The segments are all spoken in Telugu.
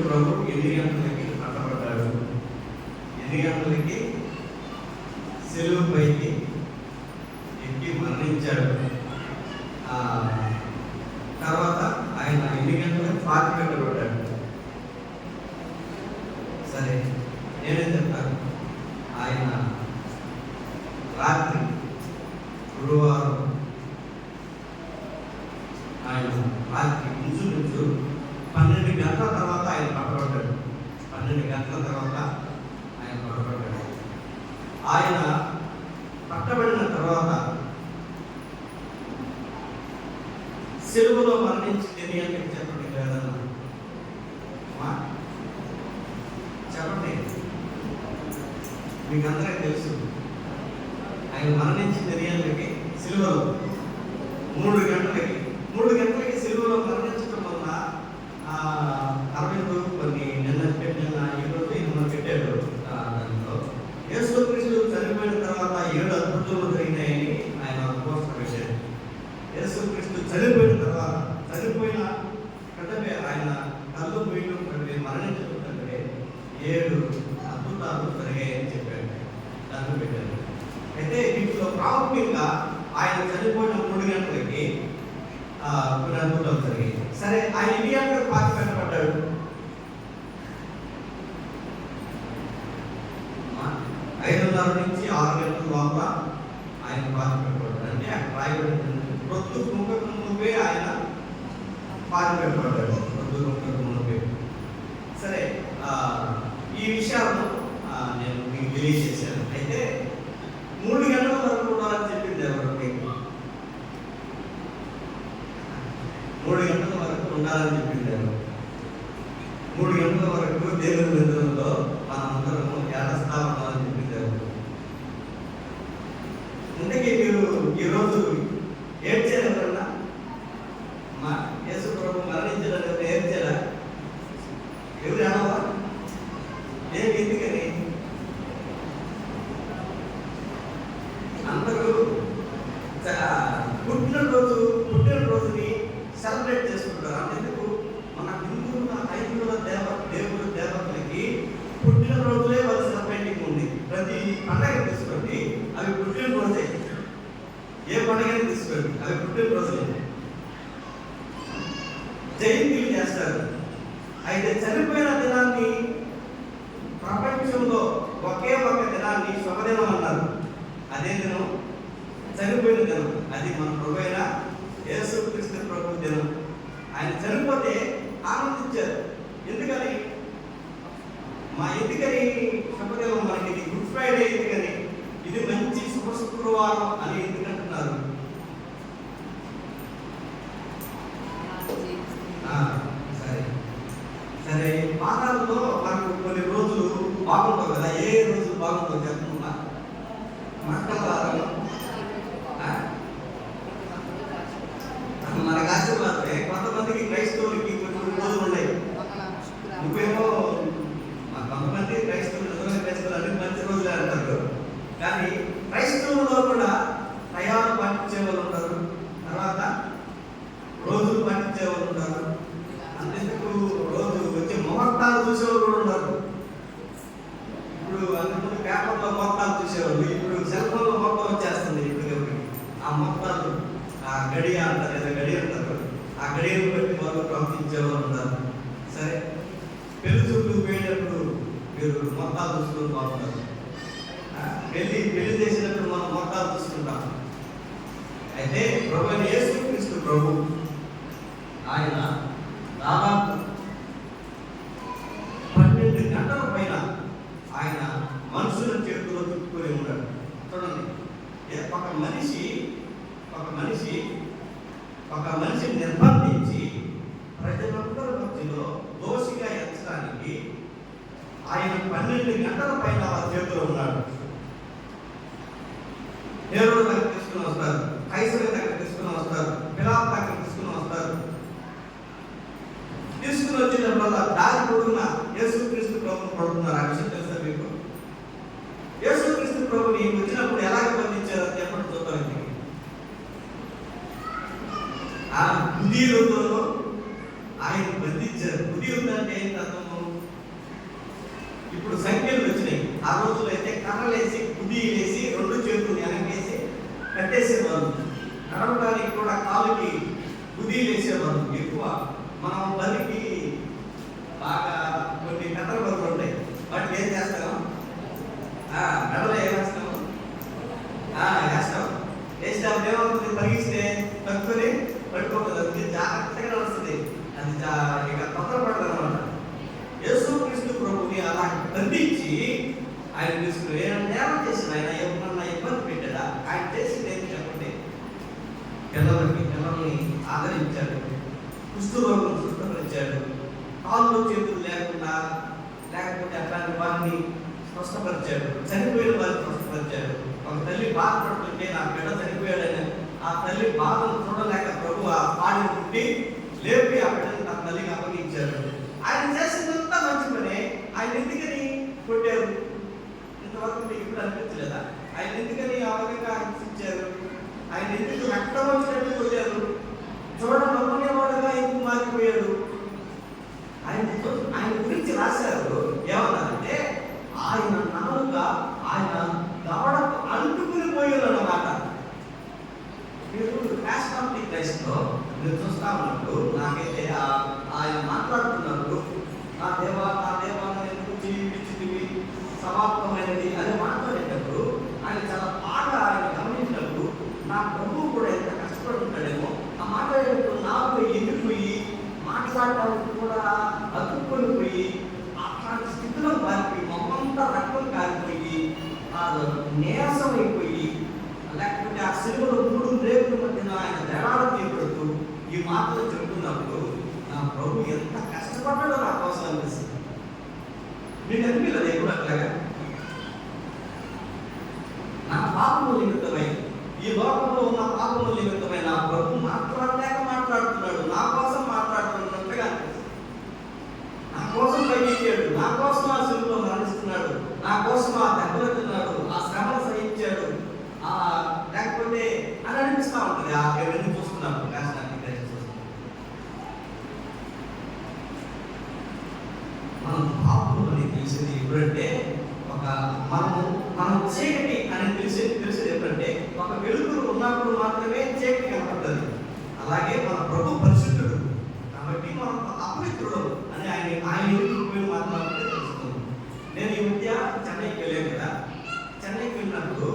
ప్రభు ఎన్ని గంటలకి పట్టబడ్డాడు, ఎన్ని గంటలకి సిలువపైకి ఎక్కి మరణించాడు, తర్వాత ఆయన ఎన్ని గంటలకు పాతి పెట్టబడ్డాడు. సరే, నేనే చెప్తాను. ఆయన రాత్రి గురువారం ఆయన రాత్రి ఇంచుమించు 12 గంటల తర్వాత ఆయన పట్టబడ్డాడు. 12 గంటల తర్వాత ఆయన పట్టబడ్డాడు. ఆయన పట్టబడిన తర్వాత సిలువలో మరణించింది అంటే చెప్పండి లేదన్నా చెప్పండి. మీకు అందరికీ తెలుసు ఆయన మరణించింది అంటే సిలువలో 3 గంటలకి సిలువలో మరణించడం వల్ల అరవింద్ కొన్ని నిన్న ఈరోజు మనం పెట్టాడు. దాంట్లో యేసుక్రీస్తు చనిపోయిన తర్వాత 7 అద్భుతాలు జరిగినాయని ఆయన పోస్టర్ పెట్టాడు. యేసుక్రీస్తు చనిపోయిన తర్వాత చనిపోయిన వెంటనే ఆయన కళ్ళు పోయడం మరణించడం కంటే 7 అద్భుతాలు జరిగాయని చెప్పాడు. దాంట్లో పెట్టాడు. అయితే వీటిలో ప్రాముఖ్యంగా ఆయన చనిపోయిన 3 గంటలకి కొన్ని అద్భుతాలు జరిగాయి. సరే, ఆయన ఎన్ని గంటలకు పాతి పెట్టబడ్డాడు? 5:30 నుంచి 6 గంటల లోపల ఆయన పాతి పెట్టబడ్డాడు. అంటే అక్కడ రాయబడింది ప్రొద్దు గుంకకు ముందే ఆయన పాతి పెట్టబడ్డాడు. ప్రొద్దు గుంకకు ముందే. సరే, ఈ విషయాలను నేను మీకు తెలియజేశాను. అయితే 3 గంటల వరకు ఉండాలని చెప్పింది ఎవరు? 3 గంటల వరకు ఉండాలని చెప్పింది ఎవరు? 3 గంటల వరకు దేవుని మందిరంలో మనందరము ఏడస్తా ఉండాలని చెప్పింది ఎవరు? అందుకే మీరు ఈరోజు ఏడ్చారు ఎవరన్నా? మా యేసు ప్రభు మరణించడానికి ఏడ్చారా? ఎవరు ఏడవా? ఎందుకని? అందరూ పుట్టినరోజుని సెలబ్రేట్ చేసుకుంటారు. అందుకు మన హిందువుల హైందువుల దేవుడు దేవతలకి పుట్టినరోజులే వాళ్ళ సెలబ్రేటింగ్ ఉంది. ప్రతి పండగ తీసుకోండి, అవి పుట్టినరోజే. ఏ పండుగ తీసుకోండి, అవి పుట్టినరోజులే. జయంతిలు చేస్తారు. అయితే చనిపోయిన దినాన్ని ప్రపంచంలో ఒకే ఒక దినాన్ని శుభదినం అన్నారు. అదే దినం చనిపోయిన దినం. అది మన ప్రభు అయిన యేసుక్రీస్తు ప్రభు దినం. ఆయన చనిపోతే ఆనందించారు. ఎందుకని? ఎందుకని శుభదినం మనకి? ఇది గుడ్ ఫ్రైడే. ఎందుకని? ఇది మంచి శుభ శుక్రవారం అని ఎందుకంటున్నారు? సరే సరే, వారాల్లో మనకు కొన్ని రోజులు బాగుంటావు కదా. ఏ రోజు బాగుంటుందో చెప్తున్నా. మంగళవారం మనకు ఆశీర్వాదమే. కొంతమందికి క్రైస్తవులకి కొన్ని రోజులు ఉన్నాయి. నువ్వేమో కొంతమంది క్రైస్తవులు అన్ని మంచి రోజులే అంటారు. కానీ క్రైస్తవుల్లో కూడా టయాలు పాటించే వాళ్ళు ఉంటారు, తర్వాత రోజులు పాటించే వాళ్ళు ఉంటారు. అంతెందుకు రోజు వచ్చే ముహూర్తాలు చూసేవాళ్ళు కూడా ఉన్నారు. ఇప్పుడు అంతకుముందు పేపర్లో ముహూర్తాలు చూసేవాళ్ళు, ఇప్పుడు సెల్ ఫోన్లో ముహూర్తం వచ్చేస్తుంది. ఇప్పుడు ఆ ముహూర్తాలు, ఆ గడియ అంటారు, ఏదో గడియ అంటారు, ఆ గడియను బట్టి వాళ్ళు ప్రవర్తించేవాళ్ళు ఉన్నారు. సరే, పెళ్లి చూపులకు పోయేటప్పుడు మీరు ముహూర్తాలు చూసుకుని బాగుంటారు. పెళ్లి చేసినప్పుడు మనం ముహూర్తాలు చూసుకుంటాం. అయితే ప్రభు యేసుక్రీస్తు ప్రభు ఆయన దాదాపు 12 గంటల పైన ఆయన మనుషుల చేతుల్లో తిప్పుకొని ఉన్నాడు. చూడండి, ఒక మనిషి నిర్బంధించి ప్రజలందరి మధ్యలో దోషిగా ఎంచడానికి ఆయన 12 గంటల పైన వాళ్ళ చేతిలో ఉన్నాడు. హేరోదు దగ్గర తీసుకుని వస్తారు, కైసరు దగ్గర తీసుకుని వస్తారు, పిలాతు దగ్గర తీసుకుని వస్తారు. తీసుకుని వచ్చినప్పుడల్లా దారి పొడుగున యేసుక్రీస్తు ప్రభువును పడుతున్నారు. ఆ విషయం తెలుసా మీకు? యేసుక్రీస్తు ప్రభుని వచ్చినప్పుడు ఎలాగ బంధించారో చెప్పండి చూద్దాం. ఆ గుదీలతో ఆయన బంధించారు. బుద్ధి ఉందంటే ఏంటి అర్థము? ఇప్పుడు సంఖ్యలు వచ్చినాయి. ఆ రోజుల్లో అయితే కర్రలేసి బుద్ధి వేసి 2 చేతులు వెనకేసి కట్టేసేవాళ్ళు. నడవడానికి కూడా కాలుకి బుద్ధి వేసేవాళ్ళు ఎక్కువ. మనం బలికి బాగా కొన్ని కట్టల బదులు ఉంటాయి, వాటికి ఏం చేస్తాం? మెడలో ఏమేస్తాం? వేస్తాం. వేస్తే అప్పుడు ఏమవుతుంది? పరిగిస్తే తక్కువని పట్టుకోవద్దు, అది జాగ్రత్తగా నడుస్తుంది. అది ఇక తొందరపడదు అనమాట. యేసుక్రీస్తు ప్రభుని అలా బంధించి ఆయన తీసుకుని నేరం చేసిన ఆయన ఎవరన్నా ఇబ్బంది పెట్టాడా? ఆయన చేసింది ఏంటి చెప్పండి? పిల్లల్ని ఆదరించాడు, కుష్ఠరోగం స్వస్థపరిచాడు, కాళ్ళు చేతులు లేకపోతే అట్లాంటి వారిని స్వస్థపరిచాడు, చనిపోయిన వారిని స్వస్థపరిచాడు. ఒక తల్లి బాధపడుతుంటే నా బిడ్డ చనిపోయాడని ఆ తల్లి బాధను చూడలేక ప్రభు ఆ పాడిని పుట్టి లేపి ఆ బిడ్డని తన తల్లికి అప్పగించాడు. ఆయన చేసిందంతా మంచి పనే. ఆయన ఎందుకని కొట్టారు? ఇంతవరకు మీకు ఇప్పుడు అనిపించలేదా? ఆయన ఎందుకని ఆ విధంగా హింసించారు? ఆయన ఎందుకు రక్తం వచ్చినట్టు కొట్టారు? చూడనమ్మనేవాడుగా ఎందుకు మారిపోయాడు? ఆయన గురించి రాశారు. ఏమన్నారంటే ఆయన నాలుగా ఆయన దవడకు అంటుకుని పోయాడు అన్నమాట. మీరు క్లాస్ కాంప్లీట్ క్రైస్ట్లో మీరు చూస్తా ఉన్నప్పుడు నాకైతే ఆయన మాట్లాడుతున్నప్పుడు నా దేవా ఎందుకు జీవించితివి సమాప్తమైనది అని మాట్లాడేటప్పుడు ఆయన చాలా బాగా ఆయన గమనించినప్పుడు నా ప్రభువు కూడా ఎంత కష్టపడి ఉంటాడేమో. ఆ మాట్లాడేటప్పుడు నాకు ఎండిపోయి మాట్లాడటానికి కూడా అతుక్కొని పోయి అట్లాంటి స్థితిలో మారిపోయి మమ్మంతా రక్తం కారిపోయి నీరసం అయిపోయి, లేకపోతే ఆ సిలువలో 3 రేపుల మధ్యన ఆయన దేవాల తీరుతూ ఈ మాటలు చెబుతున్నప్పుడు నా ప్రభు ఎంత కష్టపడ్డాడో నా కోసం అనిపిస్తుంది. మీకు అనిపించలేదు ఎప్పుడు అట్లాగా? నా పాపము నిమిత్తమై, ఈ లోకంలో ఉన్న పాపము నిమిత్తమై నా ప్రభు మాట్లాడలేక మాట్లాడుతున్నాడు, నా కోసం మాట్లాడుతున్నట్టుగా అనిపిస్తుంది. నా కోసం పైకెక్కాడు, నా కోసం ఆ సిలువలో మరణిస్తున్నాడు, నా కోసం ఆ దెబ్బలు తిన్నాడు, ఆ శ్రమను సహించాడు, లేకపోతే అని అనిపిస్తూ ఉంటుంది. ఆ ఎవరిని చూస్తున్నాను కాష్టాన్ని మనం పాపం అని తెలిసేది ఎప్పుడంటే మనం చీకటి అని తెలిసేది ఎప్పుడంటే ఒక వెలుగురు ఉన్నప్పుడు మాత్రమే చీకటి కనపడుతుంది. అలాగే మన ప్రభు పరిశుద్ధుడు కాబట్టి మనం అపవిత్రుడు అని ఆయన ఎదుర్కొని మాత్రమే తెలుస్తుంది. నేను ఈ మధ్య చెన్నైకి వెళ్ళాను కదా. చెన్నైకి వెళ్ళినప్పుడు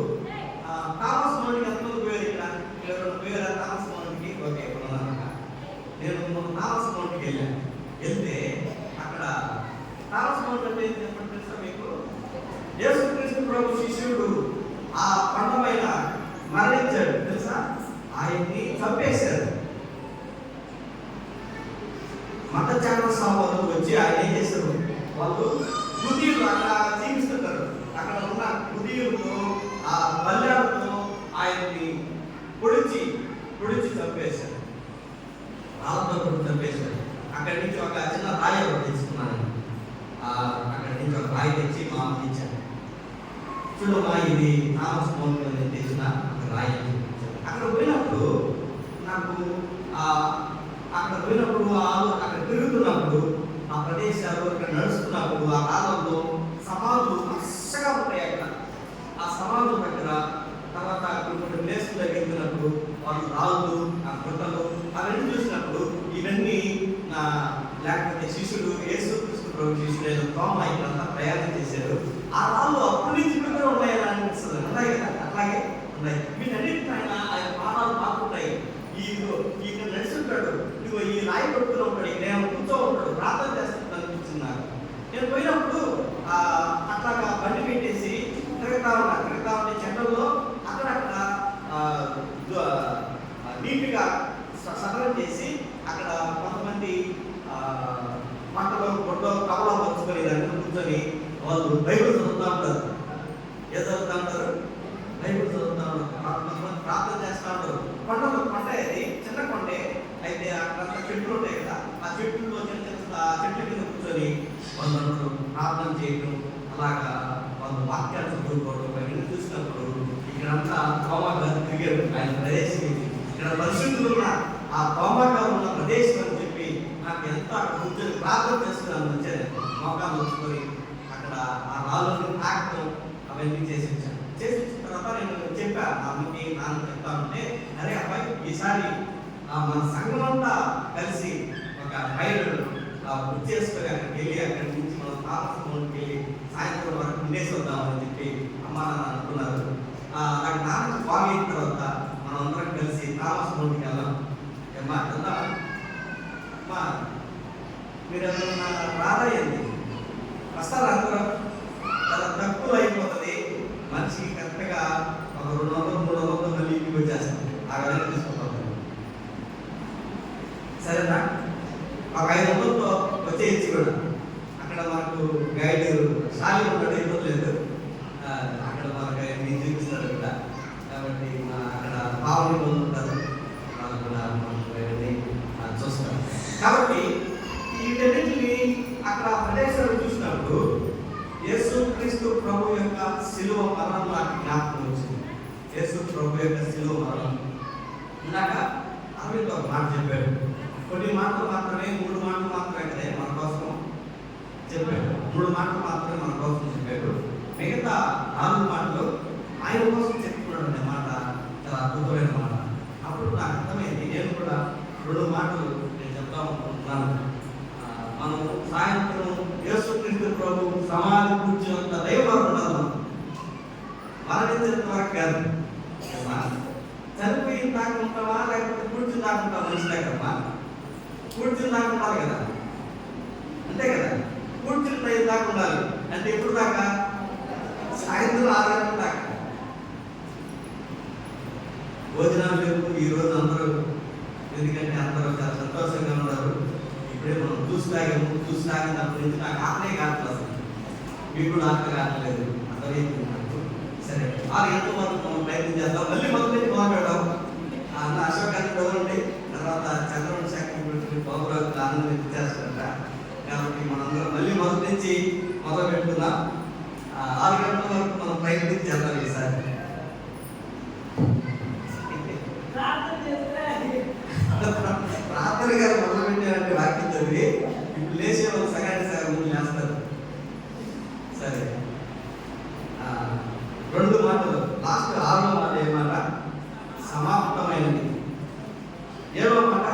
థామస్ మౌంట్కి ఎంతమంది పోయారు? ఇక్కడ ఎవరైనా పోయారా థామస్ మౌంట్కి? ఓకే, నేను థామస్ మౌంట్కి వెళ్తే అక్కడ థామస్ మౌంట్ అంటే చెప్పండి, తెలుసా మీకు? యేసుక్రీస్తు ప్రభు శిష్యుడు ఆ కొండ పైన మరణించాడు తెలుసా? ఆయన్ని చంపేశారు. మత ఛానల్ వాళ్ళు వచ్చి ఆయన ఏం చేశారు? వాళ్ళు గుదీలు అక్కడ జీవిస్తుంటారు. అక్కడ ఉన్న గుదీలతో ఆ బల్యాలతో ఆయన్ని పొడిచి చంపేశారు. రాళ్ళతో పొడిచి చంపేశారు. అక్కడి నుంచి ఒక చిన్న రాయి ఒకటి తెచ్చుకున్నాను. అక్కడి నుంచి ఒక రాయి తెచ్చి మా అమ్మకి ఇచ్చాను. చూడమ్మా, ఇది థామస్ మౌంట్ నేను తెచ్చిన ఒక రాయి. అక్కడ పోయినప్పుడు నాకు అక్కడ తిరుగుతున్నప్పుడు ఆ ప్రదేశాలు ఇక్కడ నడుస్తున్నప్పుడు ఆ కాలంలో సమాధులు అస్సగా ఉంటాయి. అక్కడ ఆ సమాధుల దగ్గర తర్వాత కొన్ని ప్లేసులు వెళ్తున్నప్పుడు వాళ్ళు రాళ్ళు, ఆ గుట్టలు అవన్నీ చూసినప్పుడు ఇవన్నీ లేకపోతే శిష్యుడు యేసుక్రీస్తు ప్రభు శిష్యుడు ఏదో తోమ ఇక్కడంతా ప్రయాణం చేశారు. ఆ రాళ్ళు అప్పటి నుంచి కూడా ఉన్నాయని అనిపిస్తుంది. ఉన్నాయి కదా, అట్లాగే ఉన్నాయి. వీటన్నిటిపైన ఆయన పాదాలు పాకుంటాయి. ఇక్కడ నడుస్తుంటాడు, ఇదిగో ఈ రాయి పట్టుకుని ఉంటాడు, ఇక్కడ ఏమో కూర్చో ఉంటాడు, ప్రార్థన చేస్తుంటాడు అనిపించింది నాకు. నేను పోయినప్పుడు అట్లాగా బండి పెట్టేసి తిరుగుతా ఉంటే చెట్లలో అక్కడక్కడ నీట్గా సదనం చేసి అక్కడ కొంతమంది మంటలో గొడ్డో కవలో పంచుకొని దాన్ని కూర్చొని వాళ్ళు బైబిల్ చదువుతూ ఉంటారు. ఏం చదువుతూ ఉంటారు? బైబిల్ చదువుతూ ఉంటారు. కొంతమంది ప్రార్థన చేస్తూ ఉంటారు. కొండ అది చిన్న కొండే అయితే అక్కడ చెట్లు ఉంటాయి కదా, ఆ చెట్లలో చిన్న చెట్ల కింద కూర్చొని వాళ్ళు ప్రార్థన చేయడం, అలాగా వాళ్ళు వాక్యాలు చదువుకోవడం ఇవన్నీ చూసినప్పుడు ఇక్కడంతా తోమాగారు తిరిగారు. ఆయన ప్రదేశం ఇక్కడ పరిశుద్ధులు ఉన్న ఆ తోమాగారు ఉన్న ప్రదేశం అని చెప్పి నాకు ఎంత అక్కడ కూర్చొని ప్రార్థన చేసుకున్నాను. వచ్చాను మోకాలు వచ్చుకొని అక్కడ ఆ రాళ్ళని తాకడం అవన్నీ చేసి వచ్చాను. చేసి వచ్చిన తర్వాత నేను చెప్పాను మా అమ్మకి నాన్న చెప్తా ఉంటే, అరే అబ్బాయి ఈసారి మన సంఘం అంతా కలిసి ఒక రైలు బుక్ చేసుకొని అక్కడికి వెళ్ళి అక్కడి నుంచి మనం తామసంలోకి వెళ్ళి సాయంత్రం వరకు ఉండేసి వద్దామని చెప్పి అమ్మ నాన్న అనుకున్నారు. నాకు నాన్నకు బాగైన తర్వాత మనం అందరం కలిసి తామసంలోకి వెళ్దాం. అమ్మా వెళ్దాం అమ్మా, మీరు ఏమన్నా రాదయ్యండి వస్తారు అందరూ. చాలా తక్కువ అయిపోతుంది, మనిషికి కరెక్ట్గా ఒక 200-300 మళ్ళీ ఇంటికి వచ్చేస్తుంది. ఆ విధంగా తీసుకుంటాం. సరేనా? ఒక 500తో వచ్చేయచ్చు కూడా. అక్కడ మనకు గైడ్ షాలి ఉన్నాడు, ఇబ్బంది లేదు. అక్కడ మనకు నేను చూపిస్తాడు కూడా. కాబట్టి అక్కడ పావులు ఉంటారు, వాళ్ళు కూడా మనకు చూస్తారు. కాబట్టి వీటన్నిటిని అక్కడ ప్రదేశాలు చూసినప్పుడు యేసుక్రీస్తు ప్రభు యొక్క శిలువ మరణం నాకు జ్ఞాపకం వచ్చింది. యేసు ప్రభు యొక్క శిలువ మరణం ఇందాక అరవింద్ ఒక మాట చెప్పాడు. కొన్ని మాటలు మాత్రమే, 3 మాటలు మాత్రమే కదా మన కోసం చెప్పాడు. 3 మాటలు మాత్రమే మన కోసం చెప్పాడు. మిగతా 4 మాటలు ఆయన కోసం చెప్తున్నాడు అనే మాట చాలా అద్భుతమైన మాట. అప్పుడు నాకు అర్థమైంది. నేను కూడా 2 మాటలు నేను చెప్తా అనుకుంటున్నాను. మనం సాయంత్రం యేసుక్రీస్తు ప్రభు సమాధి కూర్చున్నంత దైవం ఉండాలి. మరణించినంత వరకు కాదు. చనిపోయిన దాకా ఉంటావా లేకపోతే కూర్చుని దాకా ఉంటావా? మనిషి దగ్గరమ్మా కూర్చుని దాకా ఉండాలి కదా, అంతే కదా? కూర్చుని దాకా ఉండాలి అంటే ఎప్పుడు దాకా? సాయంత్రం 6 గంటల దాకా. భోజనాలు లేవు ఈరోజు అందరూ, ఎందుకంటే అందరూ చాలా సంతోషంగా ఉన్నారు. ఇప్పుడే మనం జ్యూస్ తాగినప్పటి నుంచి నాకు ఆకలే కావట్లేదు. అసలు మీకు కూడా ఆకలి కావట్లేదు, అర్థమైంది. సరే 6 గంటల వరకు మనం ప్రయత్నం చేద్దాం. మళ్ళీ మొదటి నుంచి మొదలు పెడదాం. అన్న అశోకాన్ని చదవండి, తర్వాత చంద్రబాబు శాఖ బాబురాజు ఆనందం చేస్తారట. కాబట్టి మనందరం మళ్ళీ మొదటి నుంచి మొదలు పెట్టుకుందాం. 6 గంటల వరకు మనం ప్రయత్నం చేద్దాం. ఈసారి ప్రార్థన గారు మొదలు పెట్టారంటే వాక్యం చదివి ఇప్పుడు లేచే వాళ్ళు సగానికి సగం చేస్తారు. సరే 2 మాటలు. లాస్ట్ 6వ మాట ఏమాట? సమాప్తమైనది. 7వ మాట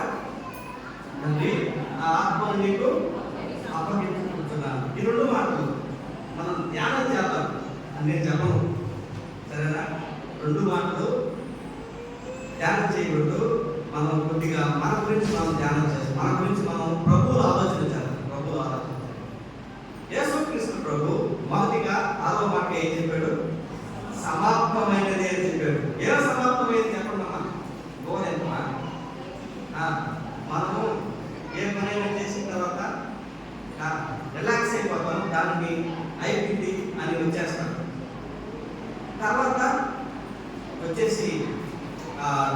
అంటే ఆ ఆత్మను నీకు అప్పగించుకుంటున్నాను. ఈ 2 మాటలు మనం ధ్యానం చేద్దాం అని నేను చెప్పను, సరేనా? 2 మాటలు ధ్యానం చేయకూడదు. మనం కొద్దిగా మన గురించి మనం ధ్యానం చేస్తాం. మన గురించి మనం ప్రభువులు ఆలోచించాలి. ప్రభువులు ఆలోచించాలి. యేసుక్రీస్తు ప్రభు మొదటిగా 6వ మాట ఏం చెప్పాడు? సమాప్తమైనది అని చెప్పాడు. ఏదో సమాప్తమైనది చెప్పండి అమ్మా. గోదెంటమ్మా, మనము ఏ పనైనా చేసిన తర్వాత రిలాక్స్ అయిపోతాం, దానికి అయిపోయింది అని వచ్చేస్తాం. తర్వాత వచ్చేసి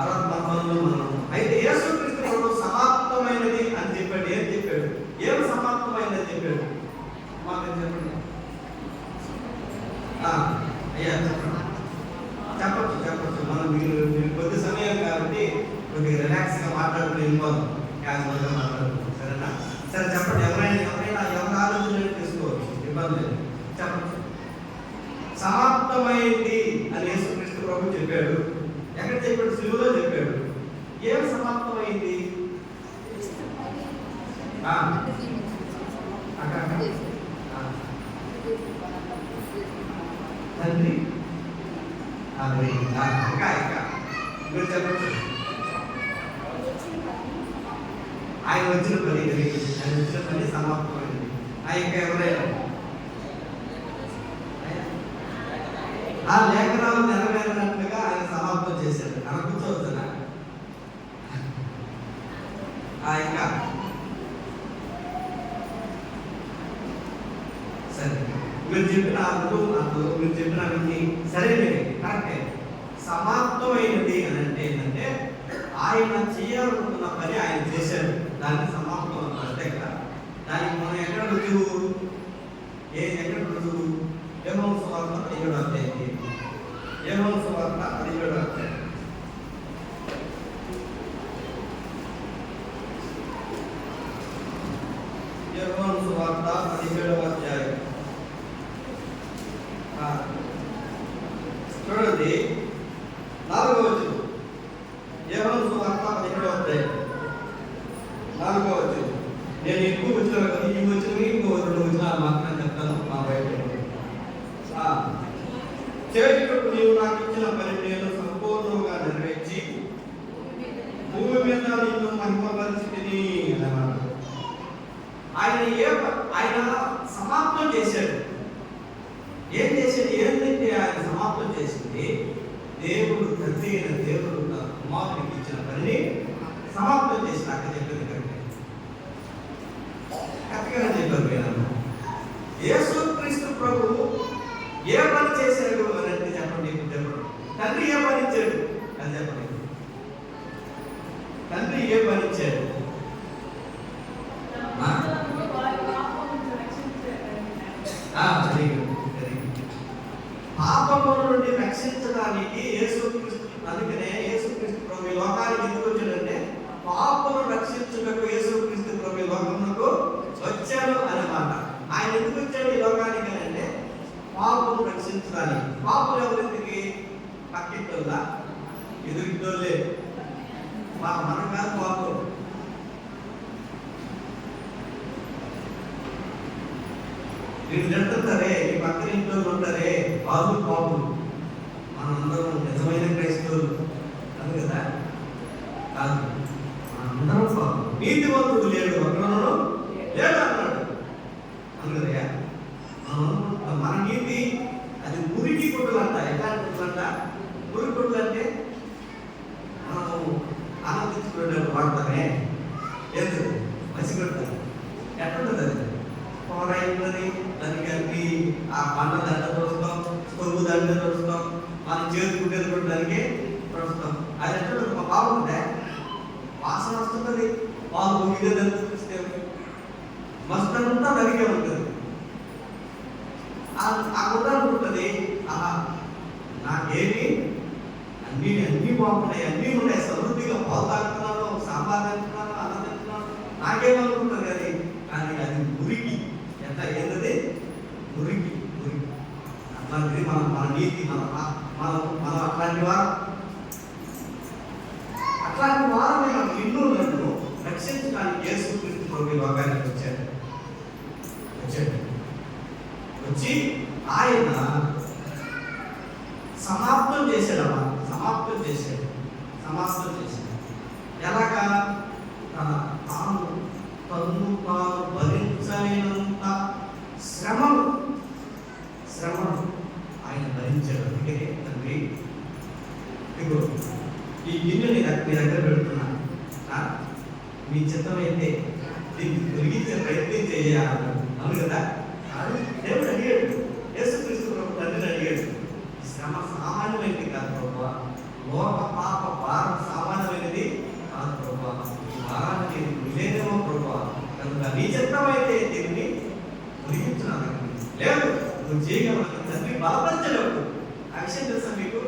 తర్వాత మన పనులు మనం. అయితే యేసుక్రీస్తు ప్రభు సమాప్తమైనది అని చెప్పాడు. ఏం చెప్పాడు? ఏం సమాప్తమైనది అని చెప్పాడు? మాకు చెప్పండి అయ్యా, చెప్పచ్చు. మనం మీరు కొద్ది సమయం కాబట్టి కొద్దిగా రిలాక్స్గా మాట్లాడుకుని వెళ్ళిపోదాం, క్యాజువల్గా మాట్లాడుకుంటాం, సరేనా? సరే చెప్పండి. ఎవరైనా ఎవరి ఆలోచన తీసుకోవచ్చు, ఇబ్బంది లేదు, చెప్పచ్చు. సమాప్తమైంది అని యేసుక్రీస్తు ప్రభు చెప్పాడు. ఎక్కడ చెప్పాడు? సిలువలో చెప్పాడు. ఏం సమాప్తమైంది? తండ్రి ఇంకా మీరు చెప్పచ్చు. ఆయన వచ్చిన పని సమాప్తమైంది. ఇంకా ఎవరైనా ఆ లేఖనాలు నెరవేరినట్లుగా ఆయన సమాప్తం చేశాడు. అలా కూర్చోవచ్చునా? ఇంకా సరే, మీరు చెప్పిన మీరు చెప్పినవన్నీ సరైనవి, కరెక్టే. సమాప్తమైనది అని అంటే ఏంటంటే ఆయన చేయాలనుకున్న పని ఆయన చేశాడు, దాన్ని సమాప్తం అంతే కదా. దానికి మనం ఎక్కడ రుజువు? ఎక్కడ రుజువు? యోహాను సువార్త 17వ అధ్యాయం. యోహాను సువార్త 17వ అధ్యాయం. ఆయన సమాప్తం చేశాడు. ఏం చేశాడు? ఏంటంటే ఆయన సమాప్తం చేసింది దేవుడు, తండ్రి అయిన దేవుడు కుమారునికి ఇచ్చిన పనిని సమాప్తం చేసిన. అక్కడ చెప్పింది కరెక్ట్గా చెప్పారు మీరు. యేసుక్రీస్తు ప్రభువు ఏ పని చేశాడు అని అంటే చెప్పండి. చెప్పండి, తండ్రి ఏ పని ఇచ్చాడు అని చెప్పండి. తండ్రి ఏ పని ఇచ్చాడు? పాపముల నుండి రక్షించడానికి యేసుక్రీస్తు, అందుకనే యేసుక్రీస్తు ప్రభు ఈ లోకానికి ఎందుకు వచ్చాడంటే పాపమును రక్షించుటకు యేసుక్రీస్తు ప్రభు ఈ లోకమునకు వచ్చాడు అన్నమాట. ఆయన ఎందుకు వచ్చాడు ఈ లోకానికి అంటే పాపమును రక్షించడానికి. పాపం ఎవరింటికి? పక్కింటోళ్ళ, ఎదురింటోళ్ళే. మన కాదు పాపం. వీళ్ళు తింటుంటారే, ఈ పక్కన ఇంట్లో ఉంటారే, వాళ్ళు పాపులు. మనందరం నిజమైన క్రైస్తవులు అది కదా? కాదు, మనందరం పాపం. నీతివంతుడు లేడు, ఒకరు లేడు అన్నాడు. అందుకదయ్యా మన నీతి అది మురికి గుడ్డలు అంట. ఎలాంటి గుడ్డలు అంట? మురికి గుడ్డలు అంటే మనం ఆనందించుకునే వాడతామే. ఎందుకు? మసిగొడతారు. ఎట్లుంటుంది అది? పోరాయినది దానికి అన్ని ఆ పండ్ల దండ చూస్తాం, కొరుగు దండ చూస్తాం, మనం చేతి గుడ్డలు కూడా దానికి చూస్తాం. అది ఎట్లుంటుంది? మా బాగుంటే వాసన వస్తుంటుంది. వాళ్ళు ఇదే దండ చూస్తే మస్తు అంతా దానికే ఉంటుంది. ఆ గుడ్డ అనుకుంటుంది, ఆహా నాకేమి అన్ని బాగున్నాయి, అన్నీ ఉన్నాయి, సమృద్ధిగా పాలు తాగుతున్నాను, సాంబార్ తింటున్నాను, అన్నం తింటున్నాను, నాకేమనుకుంటుంది అది. కానీ అది మురికి. ఎంత ఏంటది? మురికి. అట్లాంటిది మన నీతి, మన అట్లాంటి వారమే మనం ఇన్నులను రక్షించడానికి యేసుక్రీస్తు ప్రభు లోకానికి వచ్చాడు. వచ్చి ఆయన సమాప్తం చేశాడమ్మా. సమాప్తం చేశాడు. ఎలాగా? తను భరించలేనంత శ్రమను ఆయన భరించాడు. అందుకనే తండ్రి ఇగో ఈ గిన్నెని మీ దగ్గర పెడుతున్నా, మీ చిత్తమైతే దీన్ని తొలగించే ప్రయత్నం చేయాలి. అవును కదా? దేవుడు అడిగాడు, యేసుక్రీస్తు ప్రభు తండ్రిని అడిగాడు, శ్రమ సామాన్యమైనది కాదు ప్రభు, లోక పాప భారం సామాన్యమైనది కాదు ప్రభు, ఈ భారాన్ని విలేదేమో ప్రభు, కనుక నీ చిత్తమైతే దీన్ని తొలగించున్నాను. లేదు, నువ్వు చేయగలవు. తండ్రి బలపరచలేవు. ఆ విషయం తెలుసా మీకు?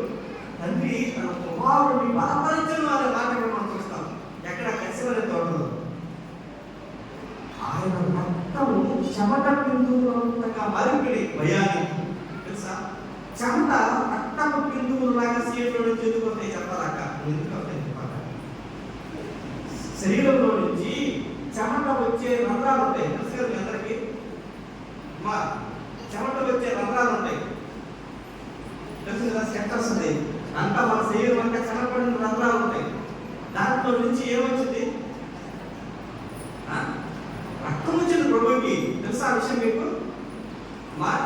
తండ్రి తన కుమారుడిని బలపరచను అనే మాట మనం చూస్తాం. ఎక్కడ? కసివరి తోటలో ఆయన రక్తము చెమట బిందువులంతగా మరిపిడి భయానికి. తెలుసా? చెమట రక్తపు బిందువులాగా సీట్లో నుంచి ఎందుకు వస్తాయి చెప్పాలక్క? ఎందుకు వస్తాయి చెప్పాలి? శరీరంలో నుంచి చెమట వచ్చే రంధ్రాలు ఉంటాయి. తెలుసు కదా మీ అందరికీ? మా చెమట వచ్చే రంధ్రాలు ఉంటాయి. తెలుసు కదా? సెక్టర్స్ ఉంటాయి. అంతా మన శరీరం అంతా చెమటపడిన రంధ్రాలు ఉంటాయి. దాంట్లో నుంచి ఏమొచ్చింది? రక్తం వచ్చింది ప్రభుకి. తెలుసా ఆ విషయం మీకు?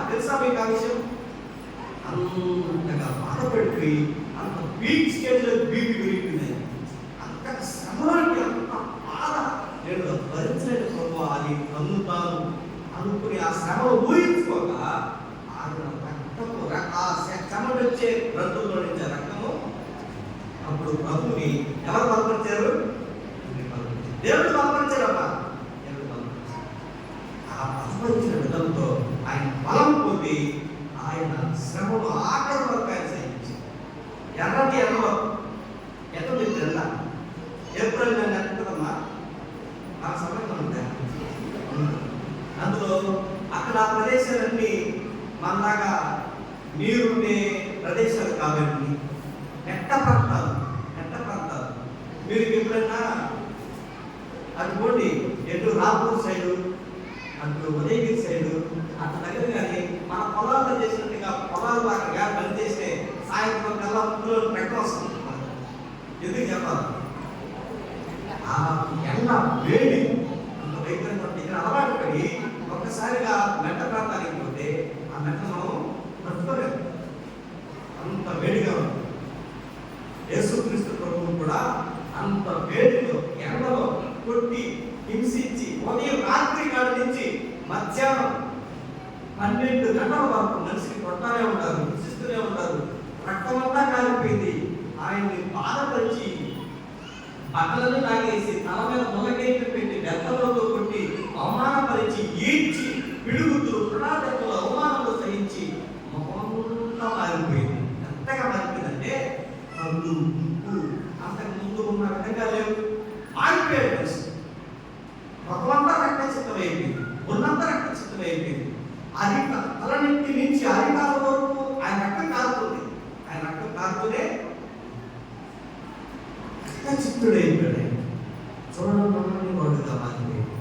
తెలుసా మీకు ఆ విషయం? అంతగా బాధపడిపోయి అంత వీక్ స్టేజ్లో బీపీ పెరిగిపోయింది. అంత శ్రమకి అంత బాధ నేను భరించలేదు ప్రభు, అది కన్నుతాను అనుకుని ఆ శ్రమను ఊహించుకోక ఆయన రక్తము ఆ చెమట వచ్చే గ్రంథంలో నుంచి రక్తము అప్పుడు ప్రభుని ఎవరు బలపరిచారు? దేవుడు బలపరిచారమ్మా. ఆ బలపరిచిన విధంతో ఆయన బలం పొంది ఆయన శ్రమను ఆఖరి వరకు ఆయన సహించారు. ఎర్రటి ఎర్రలో ఎట్లా తెల్ల ఏప్రిల్ నెల కట్టుకుందమ్మా, ఆ సమయంలో ఉంటాయి. అందులో అక్కడ ఆ ప్రదేశాలన్నీ మనలాగా నీరుండే ప్రదేశాలు కాబట్టి మెట్ట ప్రాంతాలు. మీరు ఎప్పుడైనా అటు పోండి, ఎటు రాపూర్ సైడు, అటు ఉదయగిరి సైడు, అటు దగ్గర కానీ మన పొలాల్లో చేసినట్టుగా పొలాలు బాగా పని చేస్తే సాయంత్రం కల్లా ముందులో రెక్క వస్తుంది. ఎందుకు చెప్పాలి? ఆ ఎండ వేడి అంత భయంకరంగా ఇక్కడ అలవాటు పడి ఒక అన్నట్టు మనం తట్టుకోలేము, అంత వేడిగా ఉంది. యేసుక్రీస్తు ప్రభువు కూడా అంత వేడిలో ఎండలో కొట్టి హింసించి ఉదయం రాత్రి కాడ నుంచి మధ్యాహ్నం 12 గంటల వరకు మనిషిని కొట్టానే ఉంటారు, హింసిస్తూనే ఉంటారు. రక్తమంతా కాలిపోయింది. ఆయన్ని బాధపరిచి బట్టలను లాగేసి తల మీద ములకేట్లు పెట్టి బెత్తలతో కొట్టి అవమానపరిచి ఈడ్చి పిడుగుతూ ప్రణాళికలు అవమానంలో సహించి మొహమంతా మారిపోయింది. ఎంతగా మారిపోయిందంటే కళ్ళు ముక్కు అంతకు ముందు ఉన్న విధంగా లేవు, మారిపోయాడు మనిషి. మొహమంతా రక్తచిత్తమైపోయింది, ఉన్నంత రక్తచిత్తమైపోయింది. అది తలనెత్తి నుంచి అరికాల వరకు ఆయన రక్తం కారుతుంది. ఆయన రక్తం కారుతూనే చిత్తుడైపోయాడు. చూడని వాడుగా మారిపోయాడు.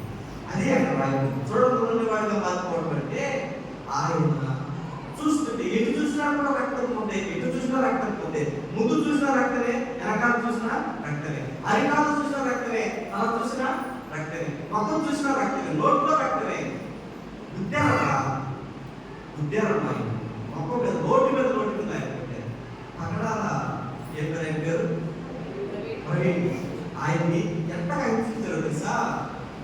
అదే అక్కడ చూడని వాడుగా మారిపోవడం అంటే ఆయన చూస్తుంటే ఎటు చూసినా కూడా రక్తం పోతే, ఎటు చూసినా రక్తం పోతే, ముందు చూసినా రక్తమే, వెనకాల చూసినా రక్తమే, అరికాలు చూసినా రక్తమే, తల చూసినా రక్తమే, మొత్తం చూసినా రక్తమే, నోట్లో రక్తమే. ఉద్యానమ్మాయి ఒక్కొక్క నోటి మీద అయిపోతే పగడాల ఏం పేరు ప్రవీణ్. ఆయన్ని ఎంతగా హింసించారో తెలుసా?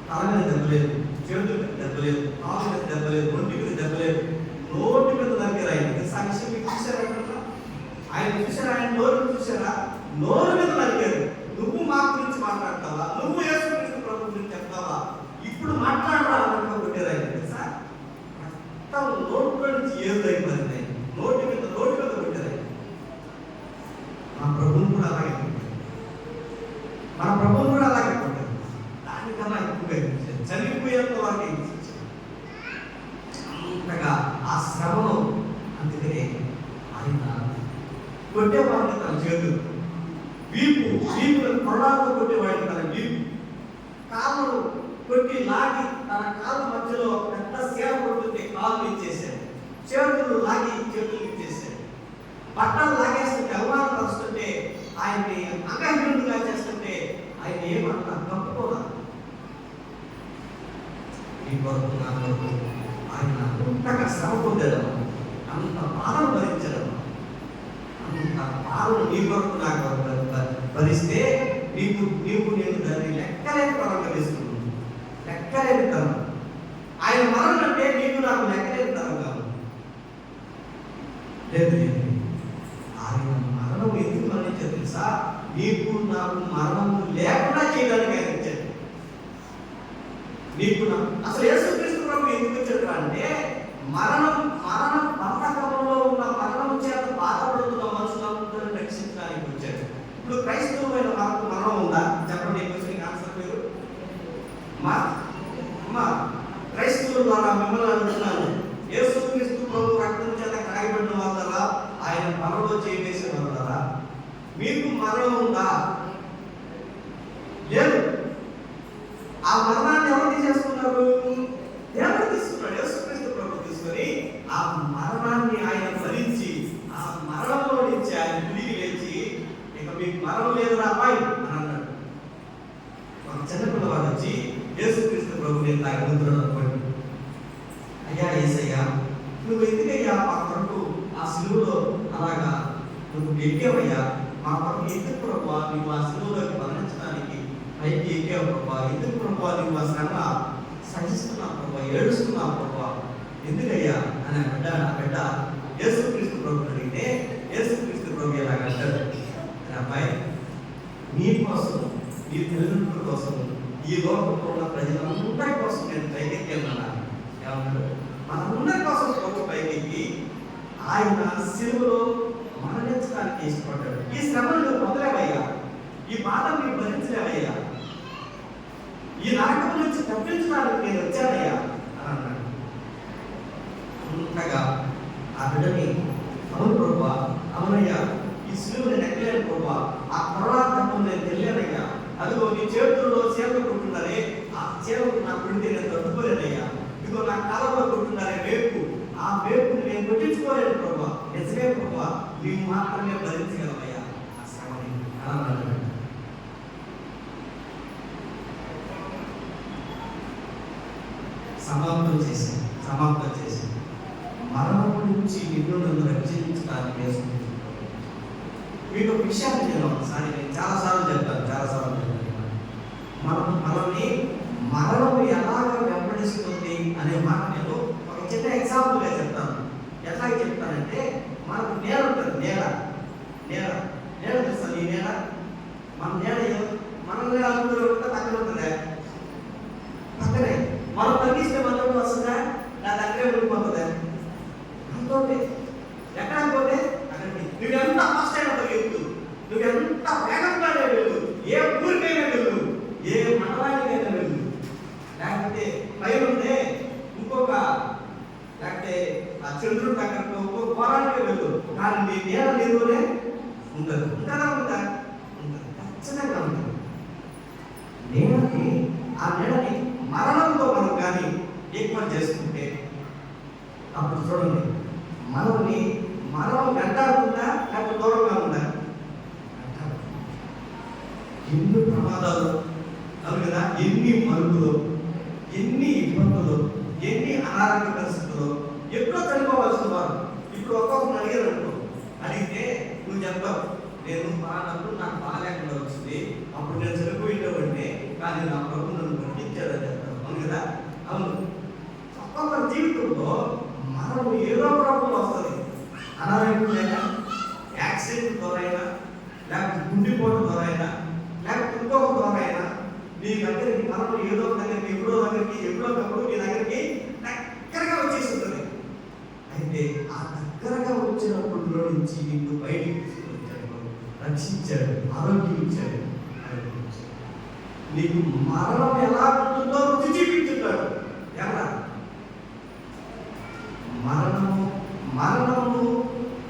తల మీద దెబ్బలేదు, చేతుల మీద దెబ్బలేదు, కాలు మీద దెబ్బలేదు, ఒంటి మీద దెబ్బలేదు, నోటి మీద దగ్గర ఆయన సాక్షి మీకు చూసారా? ఆయన చూసారా? ఆయన నోరు చూసారా? నోరు మీద నరికారు. నువ్వు మా గురించి మాట్లాడతావా? నువ్వు యేసుక్రీస్తు ప్రభు గురించి చెప్తావా? ఇప్పుడు మాట్లాడరా అన్నట్టు కొట్టారు ఆయన తెలుసా? నోట్లో నుంచి ఏది అయిపోయింది, నోటి మీద కొట్టారు. మా ప్రభువుని కూడా అలాగే కొట్టారు, మన ప్రభువుని కూడా అలాగే కొట్టారు. దానికన్నా ఎక్కువగా హింసించారు, చనిపోయేంత వరకు హింసించారు. అంతగా ఆ శ్రమను. అందుకనే ఆయన కొట్టేవాడిని తన చేతులు, వీపులను కొరడాలతో కొట్టేవాడిని తన వీపు, కాళ్ళను కొట్టి లాగి తన కాళ్ళ మధ్యలో పెద్ద సేవ కొడుతుంటే కాళ్ళు ఇచ్చేసాడు, చేతులు లాగి చేతులు ఇచ్చేసాడు, బట్టలు లాగేస్తుంటే అవమానపరుస్తుంటే, ఆయన్ని అంగహీనుడిగా చేస్తుంటే ఆయన ఏమన్నా తప్పుకోదా? ఈ కొరకు నా కొరకు ఆయన అంతగా శ్రమ పొందడం, అంత బాధను భరించడం, అంత బాధను నీ కొరకు నా కొరకు భరిస్తే నీవు నేను దాన్ని లెక్కలేని పరంగా వేసుకున్నాను. లెక్కలేని తరం. ఆయన మరణం అంటే నీకు నాకు లెక్కలేని తరంగా లేదు. ఆయన మరణం ఎందుకు మరణించారు తెలుసా? నీకు నాకు మరణం లేకుండా చేయడానికి ఆయన ఇచ్చాడు. నీకు అసలు యేసుక్రీస్తు ప్రభు ఎందుకు వచ్చాడు అంటే మరణం బంధకంలో ఉన్న మరణం చేత బాధపడుతున్న మనుషులందరూ రక్షించడానికి వచ్చాడు. ఇప్పుడు క్రైస్తవులైన మనకు మరణం ఉందా? చెప్పండి. ఆన్సర్ మీరు క్రైస్తవుల ద్వారా మిమ్మల్ని అడుగుతున్నాను, యేసుక్రీస్తు ప్రభు రక్తం చేత కడగబడిన వాళ్ళ ఆయన పరలో చేయవేసిన వాళ్ళ మీకు మరణం ఉందా? లేదు. ఆ మరణాన్ని ఎవరు తీసేసుకున్నారు? దేవుడు తీసుకున్నాడు. యేసుక్రీస్తు ప్రభు తీసుకొని ఆ మరణాన్ని ఆయన భరించి ఆ మరణంలో నుంచి ఆయన తిరిగి లేచి ఇక మీకు మరణం లేదు రాబాయ్ అని అన్నాడు. ఒక చిన్నపిల్లవాడు వచ్చి యేసుక్రీస్తు ప్రభు నేను తాగుతున్నాను అనుకోండి, అయ్యా యేసయ్యా నువ్వు ఎందుకయ్యా మా కొరకు ఆ సిలువలో అలాగా నువ్వు ఎక్కావయ్యా, మా కొరకు ఎందుకు ప్రభు నువ్వు ఆ సిలువలోకి మరణించడానికి పైకి ఎక్కావు ప్రభా, ఎందుకు ప్రభు నువ్వు ఆ శ్రమ సహిస్తున్నావు ప్రభా, ఏడుస్తున్నావు ప్రభా, ఎందుకయ్యా అని ఆ బిడ్డ యేసుక్రీస్తు ప్రభు అడిగితే యేసుక్రీస్తు ప్రభు ఎలాగంటాడు, అబ్బాయి నీ కోసం, నీ తల్లిదండ్రుల కోసం, ఈ లోకంలో ఉన్న ప్రజలందరి కోసం నేను పైకెక్కాను. ఏమన్నాడు? మనందరి కోసం ప్రభు పైకెక్కి ఆయన సిలువలో మరణించడానికి ఇష్టపడ్డాడు. ఈ శ్రమను నువ్వు పొందలేవయ్యా, ఈ బాధను నీవు భరించలేవయ్యా, ఈ నరకం నుంచి తప్పించడానికి నేను వచ్చానయ్యా అని అన్నాడు. అంతగా ఆ బిడ్డని అవును ప్రభా, అవునయ్యా ఈ సిలువని నెక్కలేను ప్రభా, ఆ కొరడార్థం నేను తెలియనయ్యా, అదిగో నీ చేతుల్లో సేవలు కొట్టున్నారే, ఆ సేవకు నా పెడితే నేను తట్టుకోలేనయ్యా, ఇదిగో నా కాలంలో కొట్టున్నారే వేపు, ఆ వేపుని నేను కొట్టించుకోలేను ప్రభా, నిజమే ప్రభా నీవు మాత్రమే భరించగలవయ్యా ఆ శ్రమని అన్నాడు. సమాప్తం చేసి మరణం నుంచి నిన్ను నన్ను రక్షించడానికి వేస్తుంది. మీకు ఒక విషయాన్ని నేను చాలాసార్లు చెప్తాను. మనల్ని మరణం ఎలాగ వెంబడిస్తుంది అనే మాట నేను ఒక చిన్న ఎగ్జాంపుల్గా చెప్తాను. ఎట్లాగ చెప్తానంటే, మనకు నేల ఉంటుంది. నేల తెలుస్తుంది. ఈ నేల మన నేల మనల్ని అందులో ఉంటే పక్కన ఉంటుందా? పక్కనే. మనం తగ్గిస్తే మనలో వస్తుందా? నా దగ్గరే ఉండిపోతుందా? అనుకోండి. ఎక్కడ అనుకోండి అక్కడికి. నువ్వు ఎంత ఫస్ట్ అయినా వెళ్తూ, నువ్వు ఎంత వేగంగానే వెళ్ళు, ఏ ఊరికైనా వెళ్ళు, ఏ మండలానికైనా వెళ్ళు, లేకపోతే పైన ఉంటే ఇంకొక, లేకపోతే ఆ చంద్రుడి దగ్గరకు ఇంకొక పోరానికి వెళ్ళు, కానీ నీ నేల నీరునే ఉండదు. ఉంటుందా? ఉంటుంది. ఖచ్చితంగా ఉంటుంది. నేలని, ఆ నేలని మరణంతో మనం కానీ ఎక్కువ చేసుకుంటే, అప్పుడు చూడండి, మనల్ని మరణం వెంటాడుతుందా లేకపోతే దూరంగా ఉందా? ఎన్ని ప్రమాదాలు అవి కదా, ఎన్ని మరుగులు, ఎన్ని ఇబ్బందులు, ఎన్ని అనారోగ్య పరిస్థితులు, ఎప్పుడో చనిపోవాల్సిన వారు. ఇప్పుడు ఒక్కొక్కరు అడిగారు అనుకో, అడిగితే నువ్వు చెప్తావు, నేను బాగానప్పుడు నాకు బాగాలేకుండా వచ్చింది, అప్పుడు నేను చనిపోయేటవంటే, కానీ నా ప్రభు నన్ను పండించాడని చెప్తాను. అవును కదా? అవును. ఒక్కొక్కరి జీవితంలో మనం ఏదో ప్రాబ్లం వస్తుంది. అనారోగ్యమైనా, యాక్సిడెంట్ ద్వారైనా, లేకపోతే గుండెపోటు ద్వారైనా, లేకపోతే ఇంకొక ద్వారైనా నీ దగ్గరికి మనం ఏదో దగ్గరికి, ఎప్పుడో నీ దగ్గరికి దగ్గరగా వచ్చేసి ఉంటుంది. అయితే ఆ దగ్గరగా వచ్చినప్పుడు నుంచి నిన్ను బయటికి తీసుకొచ్చాడు, రక్షించాడు, ఆరోగ్యం ఇచ్చాడు. నీకు మరణం ఎలా ఉంటుందో రుచి చూపించుతాడు. ఎలా మరణము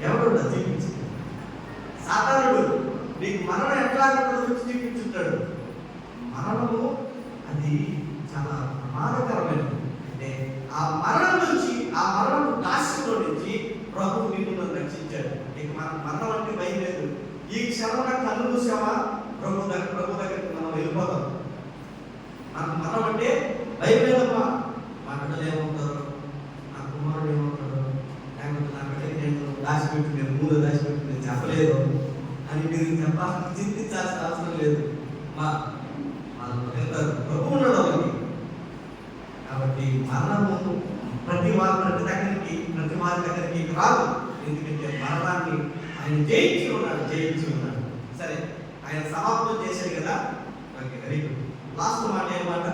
ఎవరు చూపించింది? సాధారణుడు. నీకు మరణం ఎట్లా ఉంటుందో రుచి చూపించుతాడు. మరణము అది చాలా ప్రమాదకరమైనది. అంటే ఆ మరణం నుంచి, ఆ మరణం నాశనంలో నుంచి ప్రభు నిన్ను రక్షించాడు. నీకు మరణం అంటే భయం లేదు. ఈ క్షణంలో కన్ను చూసావా, ప్రభు దగ్గరికి మనం వెళ్ళిపోతాం. నాకు మరణం అంటే భయం లేదమ్మా. మా బిడ్డలు ఏమవుతారు, నా కుమారుడు ఏమవుతాడు, లేకపోతే నా బిడ్డకి నేను దాచిపెట్టి నేను చెప్పలేదు అని మీరు చింతించాల్సిన అవసరం లేదు. ప్రభు ఉన్నాడు వాళ్ళకి. కాబట్టి మరణము ప్రతి వారి దగ్గరికి రాదు. ఎందుకంటే మరణాన్ని ఆయన జయించి ఉన్నాడు. సరే, ఆయన సమాప్తం చేశాడు కదా. Okay, very good. లాస్ట్ మాట ఏమాట?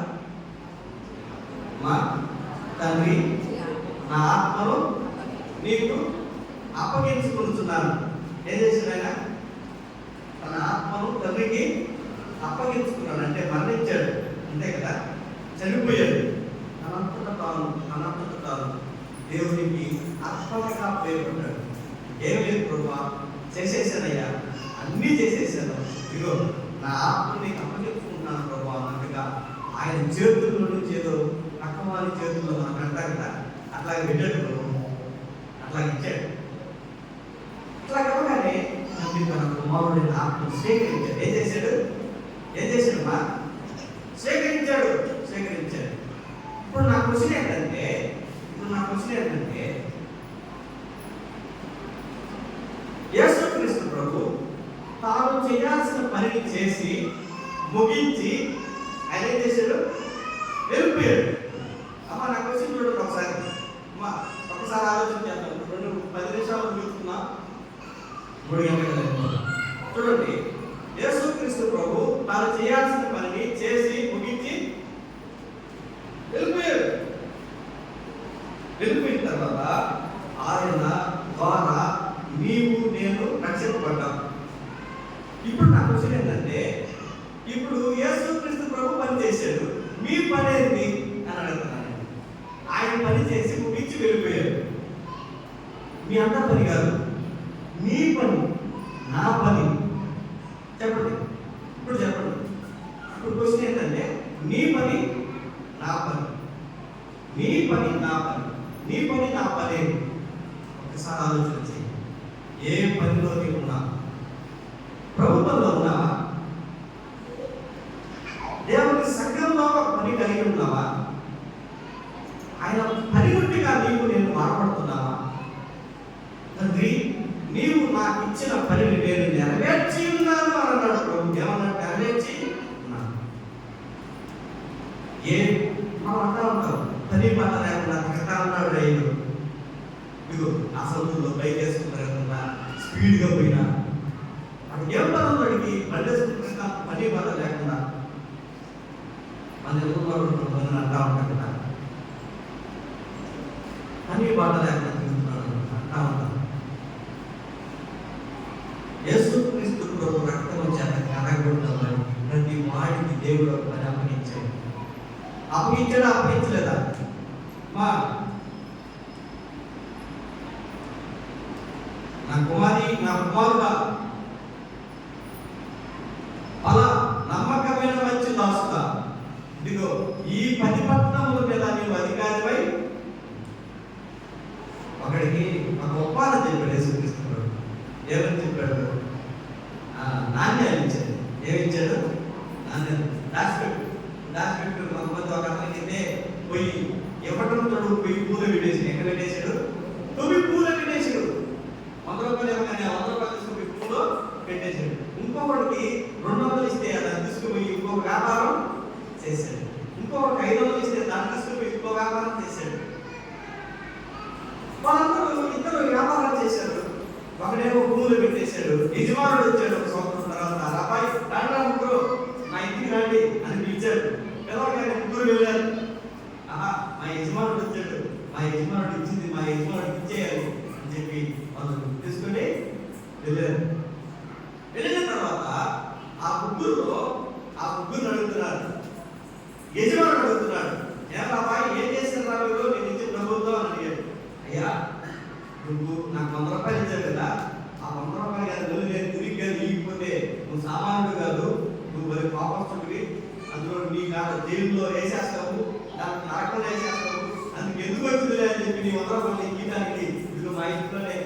మా తండ్రి, నా ఆత్మను నీకు అప్పగించుకుంటున్నాను. ఏం చేశాడు ఆయన? తన ఆత్మను తండ్రికి అప్పగించుకున్నాడు. అంటే మరణించాడు, అంతే కదా, చనిపోయాడు. తనంతట తాను దేవునికి అర్పణగా పేర్కొన్నాడు. ఏం లేదు ప్రభా, చేసేసానయ్యా, అన్నీ చేసేసాను, ఇదిగో నా ఆత్మని నీకు అప్పగించుకుంటున్నాను ప్రభా అన్నట్టుగా ఆయన చేతుల్లో నుంచి ఏదో అక్కవారి చేతుల్లో మనకు అంటారు కదా, అట్లాగే పెట్టాడు ప్రభు, అట్లాగే ఇచ్చాడు. అట్లా కలగానే తన కుమారుడిని ఆత్మను స్వీకరించాడు. ఏం చేశాడు మా? స్వీకరించాడు. ఇప్పుడు నా క్వశ్చన్ ఏంటంటే యేసుక్రీస్తు ప్రభు తాను చేయాల్సిన పనిని చేసి ముగించి ఆయన ఏం చేశాడు? వెళ్ళిపోయాడు. అమ్మ నా క్వశ్చన్ చూడండి ఒకసారి. ఒకసారి ఆలోచించాను. 10 నిమిషాలు ముగించుకున్నా, 3 గంటలు. చూడండి, యేసుక్రీస్తు ప్రభు తాను చేయాల్సిన పనిని చేసి ముగించి వెళ్ళిపోయిన తర్వాత ఆయన ద్వారా నీవు నేను రక్షింపబడ్డాం. ఇప్పుడు నా క్వశ్చన్ ఏంటంటే, ఇప్పుడు యేసుక్రీస్తు ప్రభు పని చేశాడు, మీ పని ఏంటి అని అడుగుతున్నాను. ఆయన పని చేసి ముగించి వెళ్ళిపోయాడు. మీ అందరి పని కాదు, నీ పని, నా పని. చెప్పండి. ఇప్పుడు క్వశ్చన్ ఏంటంటే, నీ పని నా పని, నీ పని నా పని, నీ పని నా పని. ఒకసారి ఆలోచన చేయి. ఏ పనిలో నీవు ఉన్నా? ప్రభుత్వంలో ఉన్నావా? దేవుని సంఘంలో పని కలిగి ఉన్నావా? ఆయన పని నుండిగా నీవు నేను మారపడుతున్నావా? నాకు ఇచ్చిన పనిని నేను నెరవేర్చి ఉన్నాను అని అన్నాడు ప్రభు. ఏమన్నాడు? నెరవేర్చి ఉన్నాను. మనం అంటా ఉంటాం, పని పట్ల లేకుండా తిరుగుతా ఉన్నాడు రైలు. ఇదిగో అసలు బైక్ వేసుకుంటారనుకున్నా, స్పీడ్గా పోయినా అక్కడికి ఏం పని వాడికి బండి వేసుకుంటున్నా పని పట్ల లేకుండా మన ఎదురు అంటా ఉంటాం కదా, పని పట్ల లేకుండా తిరుగుతున్నాడు అంటా ఉంటాం. యేసుక్రీస్తు ప్రభు రక్తం చేత కడగబడ్డామని ప్రతి వాడికి దేవుడు ఒక పని అప్పగించాడు. అప్పగించలేదా? నా కుమారుడా, అలా నమ్మకమైన మంచి దాసుగా, ఇదిగో ఈ 10 పట్టణముల మీద నీవు అధికారిపై ఒకడికి ఒక ఒప్పాలని చెప్పాడు యేసుక్రీస్తు. ఏమని చెప్పాడు? నాణ్యాలు ఇచ్చాడు. ఏమిచ్చాడు? నాణ్యాలు దాచిపెట్టు. కొంతమంది ఒక అతనికైతే పోయి ఇవ్వటం తోడు పోయి పూల పెట్టేసి, ఎక్కడ పెట్టేశాడు? 9 పూల పెట్టేశాడు. 100 రూపాయలు ఇవ్వగానే 100 రూపాయలు తీసుకుని పూలు పెట్టేశాడు. ఇంకొకటికి 200 ఇస్తే దాన్ని తీసుకుపోయి ఇంకొక వ్యాపారం చేశాడు. ఇంకొకటి 500 ఇస్తే దాన్ని తీసుకుపోయి ఇంకో వ్యాపారం చేశాడు. వాళ్ళందరూ ఇద్దరు వ్యాపారం చేశారు. ఒకడేమో భూములు పెట్టేశాడు. యజమానుడు వచ్చాడు ఒక సంవత్సరం తర్వాత, అబ్బాయి రండి ముగ్గురు మా ఇంటికి రండి అని పిలిచాడు. పిలవగానే ముగ్గురు వెళ్ళారు. మా యజమానుడు వచ్చాడు, మా యజమానుడు ఇచ్చింది మా యజమానుడికి ఇచ్చేయాలి అని చెప్పి వాళ్ళు తీసుకుని వెళ్ళారు. వెళ్ళిన తర్వాత ఆ ముగ్గురు అడుగుతున్నారు. యజమానుడు అడుగుతున్నాడు, అబ్బాయి ఏం చేస్తున్నారు మీరు? నేను ఇచ్చిన ప్రభుత్వం అని అడిగాడు. అయ్యా, నువ్వు నాకు 100 రూపాయలు ఇచ్చావు కదా, ఆ 100 రూపాయలు కాదు, నేను తిరిగి ఇగిపోతే నువ్వు సామాన్యుడు కాదు, నువ్వు మరి పాపస్తుడివి, అందులో నీ కాదు జైల్లో వేసేస్తావు, దానికి నరకం వేసేస్తావు, అందుకు ఎందుకు వచ్చిందిలే అని చెప్పి నీ 100 రూపాయలు ఇవ్వడానికి ఇదిగో మా ఇంట్లోనే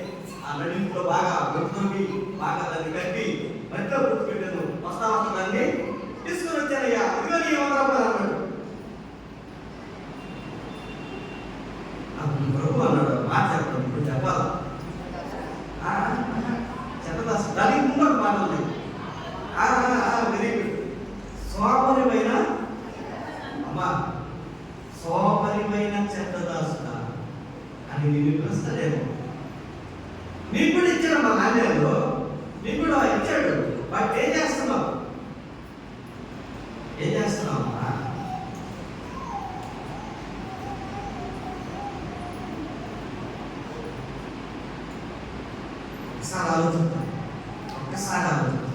ఆ నడింట్లో బాగా గుర్తుంది, బాగా దాన్ని కట్టి మట్టిలో గుర్తు పెట్టాను, వస్తా దాన్ని తీసుకుని వచ్చానయ్యా, ఇదిగో నీ 100 రూపాయలు అన్నాడు. అప్పుడు ప్రభు అన్నాడు, మాట చెప్పడం ఇప్పుడు చెప్పాలి, చెప్పదా? దానికి ముందు ఒక మాట ఉంది. Very good. సోపరిమైన చెడ్డదాసుడా అని నేను ప్రశ్నలేము. నీకు కూడా ఇచ్చాడు మా నాణ్యాలు, నీకు కూడా ఇచ్చాడు. బట్ ఏం చేస్తున్నావు? ఒక్కసారి ఆలోచిద్దాం.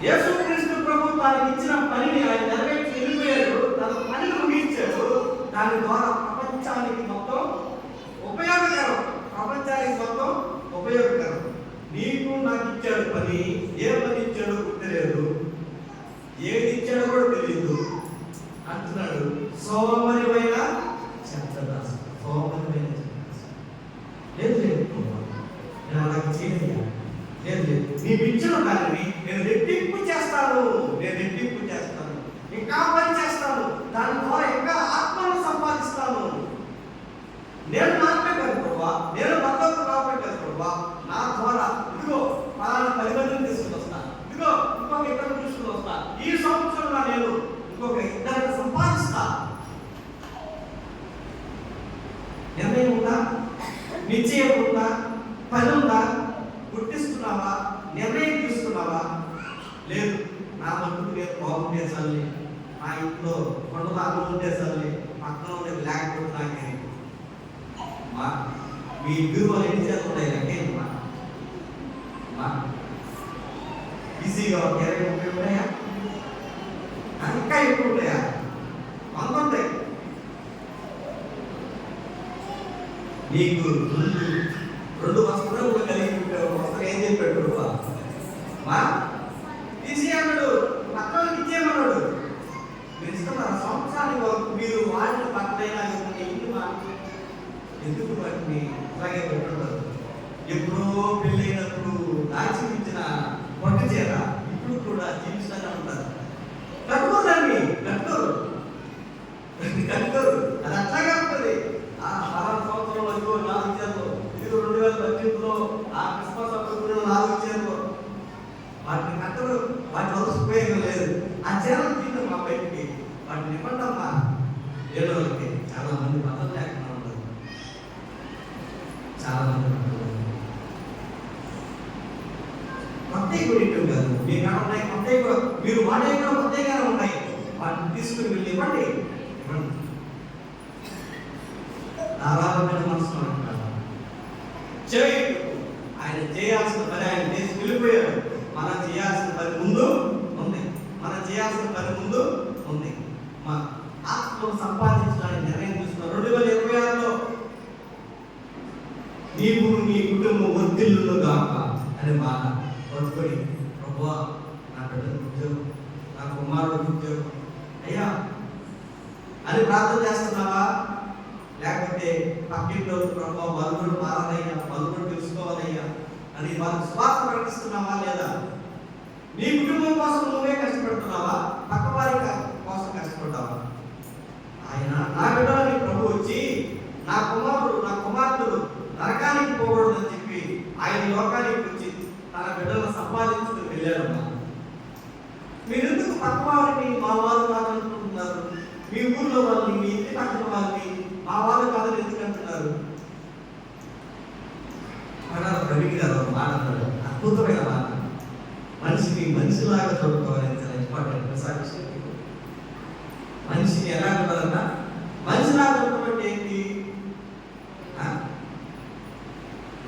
యేసుక్రీస్తు ప్రభు తానికి ఇచ్చిన పనిని ఆయన నెరవేర్చి వెళ్ళిపోయాడు. తన పనిని ముగించాడు. దాని ద్వారా ప్రపంచానికి మొత్తం ఉపయోగకరం. నీకు నాకు ఇచ్చాడు పని. ఏ పని ఇచ్చాడో గుర్తులేదు, ఏది ఇచ్చాడో కూడా తెలియదు అంటున్నాడు. సోమరిమైన చెడ్డదాసు. లేదు నేను అలాగే చేయలేదు. లేదు నీకు ఇచ్చిన దానిని నేను రెట్టింపు చేస్తాను, ఇంకా పని చేస్తాను, దాని ద్వారా ఇంకా ఆత్మను సంపాదిస్తాను. నేను మాత్రమే కాదు ప్రభా, నేను భర్తకు రావడం కాదు ప్రభా, నా ద్వారా ఇదిగో పలానా 10 మందిని తీసుకుని వస్తా, ఇదిగో ఇంకొక 2 తీసుకుని వస్తా, ఈ సంవత్సరంలో నేను ఇంకొక 2 సంపాదిస్తా. నిర్ణయం ఉందా? నిశ్చయం ఉందా? పని ఉందా? గుర్తిస్తున్నావా? నిర్ణయం తీసుకున్నావా? లేదు, నా మట్టుకు నేను బాగుంటే చాలి, మా ఇంట్లో కొండలు అన్నం ఉంటే చాలి, పక్కన ఉండేది లేకపోతే నాకే మీ గురువులు ఎన్ని చేతులు ఉన్నాయి నాకేమా ఈజీగా 20-30 ఉన్నాయా? ఇంకా ఎక్కువ ఉన్నాయా? 100 ఉంటాయి. నీకు 2 వస్త్రములు కలిగి ఉంటావు. వస్త్రం ఏం చెప్పాడు మా ఈజీ అన్నాడు, పక్కనకి ఇచ్చేయమన్నాడు. మీరు ఇస్తున్నారు సంవత్సరానికి మీరు వాడిన పక్కనైనా ఇల్లు ఎందుకు వాటిని అలాగే పెట్టుకుంటారు? ఎప్పుడో పెళ్ళైనప్పుడు దాచి ఇచ్చిన పట్టు చీర ఇప్పుడు కూడా జీవిస్తూనే ఉంటారు. కట్టుకోదాన్ని కట్టుకోరు. అది అట్లాగే ఉంటుంది. ఆ 10 సంవత్సరంలో 4 చీరలు, 2018లో ఆ సపోజ్ 4 చీరలు వాటిని కట్టరు, వాటి వల్ల ఉపయోగం లేదు. ఆ చీరలు తీయడం మా బయటికి వాటిని ఇవ్వండమ్మా. ఏడోళ్ళకి చాలా మంది మతం లేకుండా ఉండదు, చాలా మంది కొత్తవి కూడా ఇటు కాదు. మీరు ఉన్నాయి కొత్తవి కూడా, మీరు వాడే కూడా కొత్తగానే ఉన్నాయి. వాటిని తీసుకుని వెళ్ళి ఇవ్వండి. ధారాళమైన మనసులో అంటారు చేయండి. ఆయన చేయాల్సిన పని ఆయన చేసి వెళ్ళిపోయాడు. మనం చేయాల్సిన పని ముందు ఉంది. మనం చేయాల్సిన పని ముందు ఉంది. మా ఆత్మను సంపాదించడానికి నిర్ణయం తీసుకున్నాం. 2026లో నీవు నీ కుటుంబం వర్ధిల్లును గాక అనే మాట పట్టుకొని, ప్రభువా నా బిడ్డకు ఉద్యోగం, నా కుమారుడికి ఉద్యోగం అయ్యా అని ప్రార్థన చేస్తున్నావా? లేకపోతే పక్కింట్లో ప్రభావ బలుగుడు మారాలయ్యా, బలుగుడు తెలుసుకోవాలయ్యా అని వాళ్ళకి స్వార్థ ప్రకటిస్తున్నావా లేదా? నీ కుటుంబం కోసం నువ్వే కష్టపడుతున్నావా? పక్కవారి కోసం కష్టపడ్డావా? ఆయన నా బిడ్డలని ప్రభు వచ్చి నా కుమారుడు నా కుమార్తెలు నరకానికి పోకూడదని చెప్పి ఆయన లోకానికి వచ్చి తన బిడ్డలను సంపాదించుకుని వెళ్ళాడమ్మా. మీరెందుకు పక్కవారిని మా వాళ్ళు కాదనుకుంటున్నారు? మీ ఊళ్ళో వాళ్ళని, మీ ఇంటి పక్కన వాళ్ళని మా వాళ్ళు కాదని ఎందుకు అంటున్నారు? ప్రవీణ్ గారు మాట అన్నాడు, అద్భుతమైన మాట. మనిషిని మనిషిలాగా చూడుకోవాలని చాలా ఇంపార్టెంట్. మనిషిని ఎలా ఉండాలన్నా మనిషిలాగా చూడటం ఏంటి?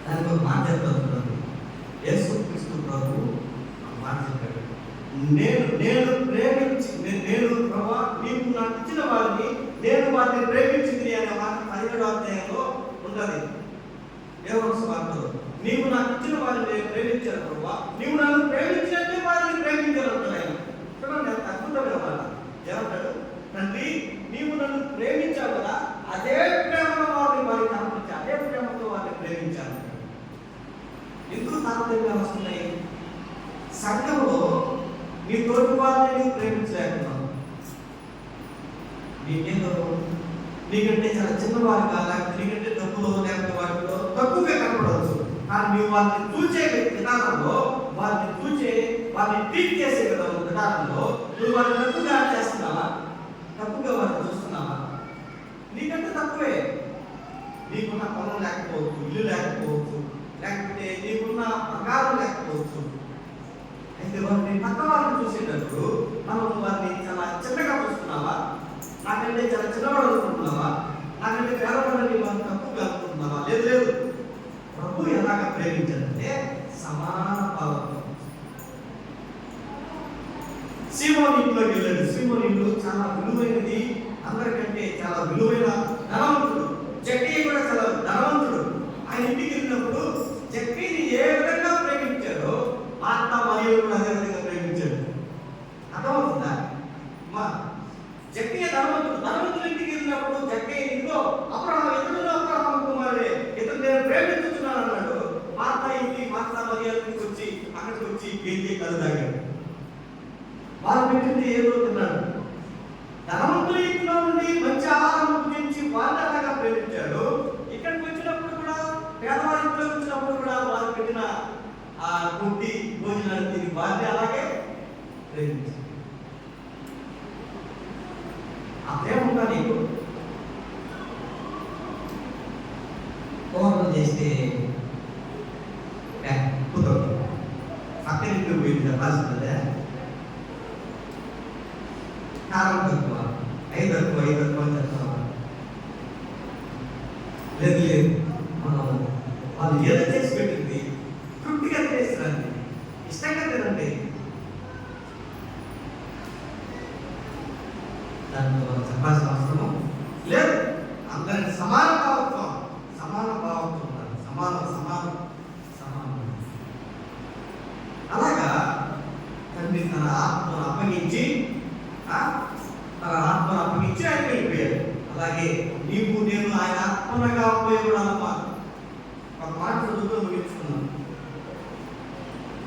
దానికి ఒక మాట చెప్తాను. యేసుక్రీస్తు ప్రభు మాట చెప్పాడు, నేను ప్రేమించి నేను ప్రభా నీకు నాకు ఇచ్చిన వారిని నేను వారిని ప్రేమించింది అనే మాట 17వ అధ్యాయంలో ఉన్నది. యోహాను సువార్తలో నీవు నాకు ఇచ్చిన వారిని నేను ప్రేమించాను ప్రభా, నీవు నన్ను ప్రేమించినట్టే వారిని ప్రేమించాను అంటాడు ఆయన. చూడండి ఎంత అద్భుతమైన మాట. ఏమంటాడు? తండ్రి నీవు నన్ను ప్రేమించావు కదా, అదే ప్రేమలో వారిని కనిపించి అదే ప్రేమతో వారిని ప్రేమించాను. ఎందుకు తారతమ్యాలు వస్తున్నాయి? సంఘంలో నీ తోటి వారిని నీవు ప్రేమించలేకున్నావు. నీకేదో నీకంటే చాలా చిన్నవారుగా, లేకపోతే నీకంటే డబ్బులో లేకపోతే వాటిలో తక్కువగా కనపడవచ్చు. కానీ నీవు వారిని చూచే విధానంలో, వారిని ట్రీట్ చేసే విధానంలో నువ్వు వారిని తక్కువగా చేస్తున్నావా? తక్కువగా వారిని చూస్తున్నావా? నీకంటే తక్కువే. నీకున్న పొలం లేకపోవచ్చు, ఇల్లు లేకపోవచ్చు, లేకపోతే నీకున్న బంగారం లేకపోవచ్చు. అయితే వారిని పక్క వారిని చూసేటప్పుడు మనం వారిని చాలా చిన్నగా చూస్తున్నావా? నాకంటే చాలా చిన్నవాడు అనుకుంటున్నావా? నాకంటే పేదవాడిని మనం తక్కువగా అనుకుంటున్నావా? లేదు లేదు. ప్రభు ఎలాగ ప్రేమించాడంటే సమాన భావంతో. సీమోను ఇంట్లోకి వెళ్ళాడు. సీమోను ఇల్లు చాలా విలువైనది, అందరికంటే చాలా విలువైన ధనవంతుడు. జక్కయ్య కూడా చాలా ధనవంతుడు. ఆయన ఇంటికి వెళ్ళినప్పుడు జక్కయ్యని ఏ విధంగా ప్రేమించాడో మార్తా మరియను కూడా అదే విధంగా ప్రేమించాడు. అర్థమవుతుందా? జక్కయ్య ధనవంతుల ఇంటికి వెళ్ళినప్పుడు జక్కయ్య ఇంట్లో అబ్రహాం కుమారుడే, ఇతను నేను ప్రేమించుతున్నాను అన్నాడు. మార్తా మరియకి వచ్చి అక్కడికి వచ్చి గెంజి కలు తాగాడు. వాళ్ళు పెట్టింది ఏదో తిన్నాడు. ధనవంతుల ఇంట్లో నుండి మంచి ఆహారం గురించి వాళ్ళు అలాగా ప్రేమించాడు. ఇక్కడికి వచ్చినప్పుడు కూడా పేదవారి ఇంట్లో వచ్చినప్పుడు కూడా వాళ్ళు పెట్టిన ఆ గుడ్డి భోజనాన్ని తిని వాళ్ళని అలాగే ప్రేమించారు. ఆ ప్రేమ ఉందా నీకు? కోపం చేస్తే పక్కన ఇంట్లో పోయింది చెప్పాల్సిందే. కారం తక్కువ, ఐదు తక్కువ అని చెప్తావా? లేదు లేదు, మనం వాళ్ళు ఏదో చేసి పెట్టింది తృప్తిగా తినేస్తారండి, ఇష్టంగా తినండి. దాంట్లో మనం చెప్పాల్సిన అవసరం లేదు. అందరికి సమాన భావంతో ఉండాలి. సమానం అలాగా తండ్రి తన ఆత్మను అప్పగించి ఆయన వెళ్ళిపోయాడు. అలాగే నీవు నేను ఆయన ఆత్మనగా ఉపయోగపడాలమ్మా. ఒక మాట చదువుతూ ముగించుకున్నాను.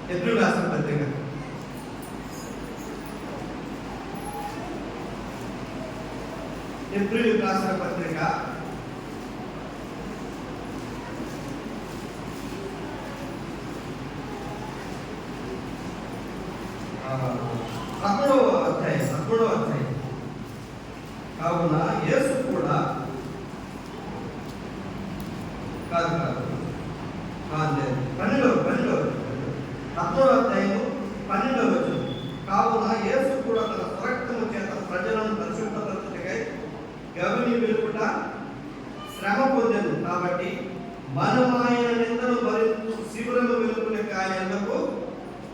హెబ్రీయుల రాసిన పత్రిక హెబ్రీయులకు రాసిన పత్రిక 10వ 13వ అధ్యాయం. కావున యేసు కూడా కాదు 12వ అధ్యాయం 12వ వచనం. కావున యేసు కూడా తన స్వరక్తము చేత ప్రజలను పరిశుద్ధపరచుటకై గవిని వెలుపుట శ్రమ పొందెను. కాబట్టి మనము ఆయన నిందను భరించు శిబిరము వెలుపులకు ఆయనకు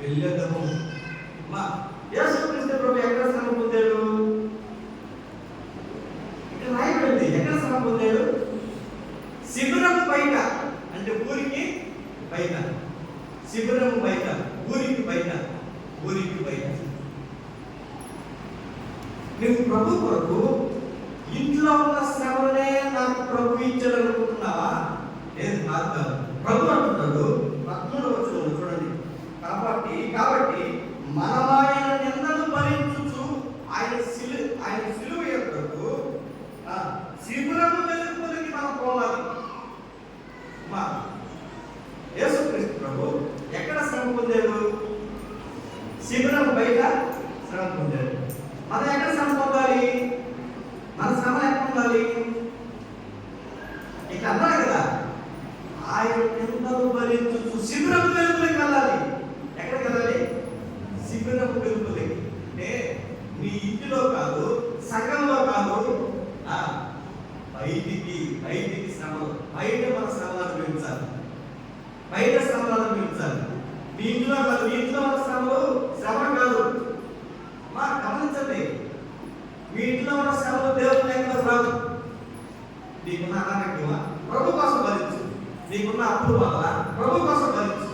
వెళ్ళెదము. యేసుక్రీస్తు ప్రభు ఎక్కడ శ్రమ పొందాడు? ఇక్కడ రాయబడింది. ఎక్కడ శ్రమ పొందాడు? శిబిరం బయట, అంటే ఊరికి బయట. శిబిరం బయట, ఊరికి బయట. నువ్వు ప్రభు కొరకు ఇంట్లో ఉన్న శ్రమనే నాకు ప్రభు ఇచ్చాడనుకుంటున్నావా? లేదు, కాదు. ప్రభు అంటున్నాడు 13వ వచనంలో చూడండి. కాబట్టి మనమాయన నిందను భరించుచు ఆయన సిలువ యొక్కకు శిబిరము వెలుపలికి మనం పోవాలి. యేసుక్రీస్తు ప్రభు ఎక్కడ శ్రమ పొందాడు? శిబిరం బయట శ్రమ పొందాడు. మనం ఎక్కడ శ్రమ పొందాలి? మన శ్రమ ఎక్కడ ఉండాలి? ఇక అన్నారు కదా, ఆయన నిందను భరించుచు శిబిరం వెలుపలికి వెళ్ళాలి. ఎక్కడికి వెళ్ళాలి? శిబిరం వెలుపలికి. అంటే నీ ఇంటిలో కాదు, సంఘంలో కాదు, బయటికి శ్రమలు. బయట మన శ్రమలను అనుభవించాలి. మీ ఇంట్లో కాదు, మీ ఇంట్లో ఉన్న శ్రమ కాదు. గమనించండి, మీ ఇంట్లో ఉన్న శ్రమలు దేవుని లేకుండా రాదు. నీకున్న అనారోగ్యమా? ప్రభు కోసం భరించు. నీకున్న అప్పుల వల్ల ప్రభు కోసం భరించు.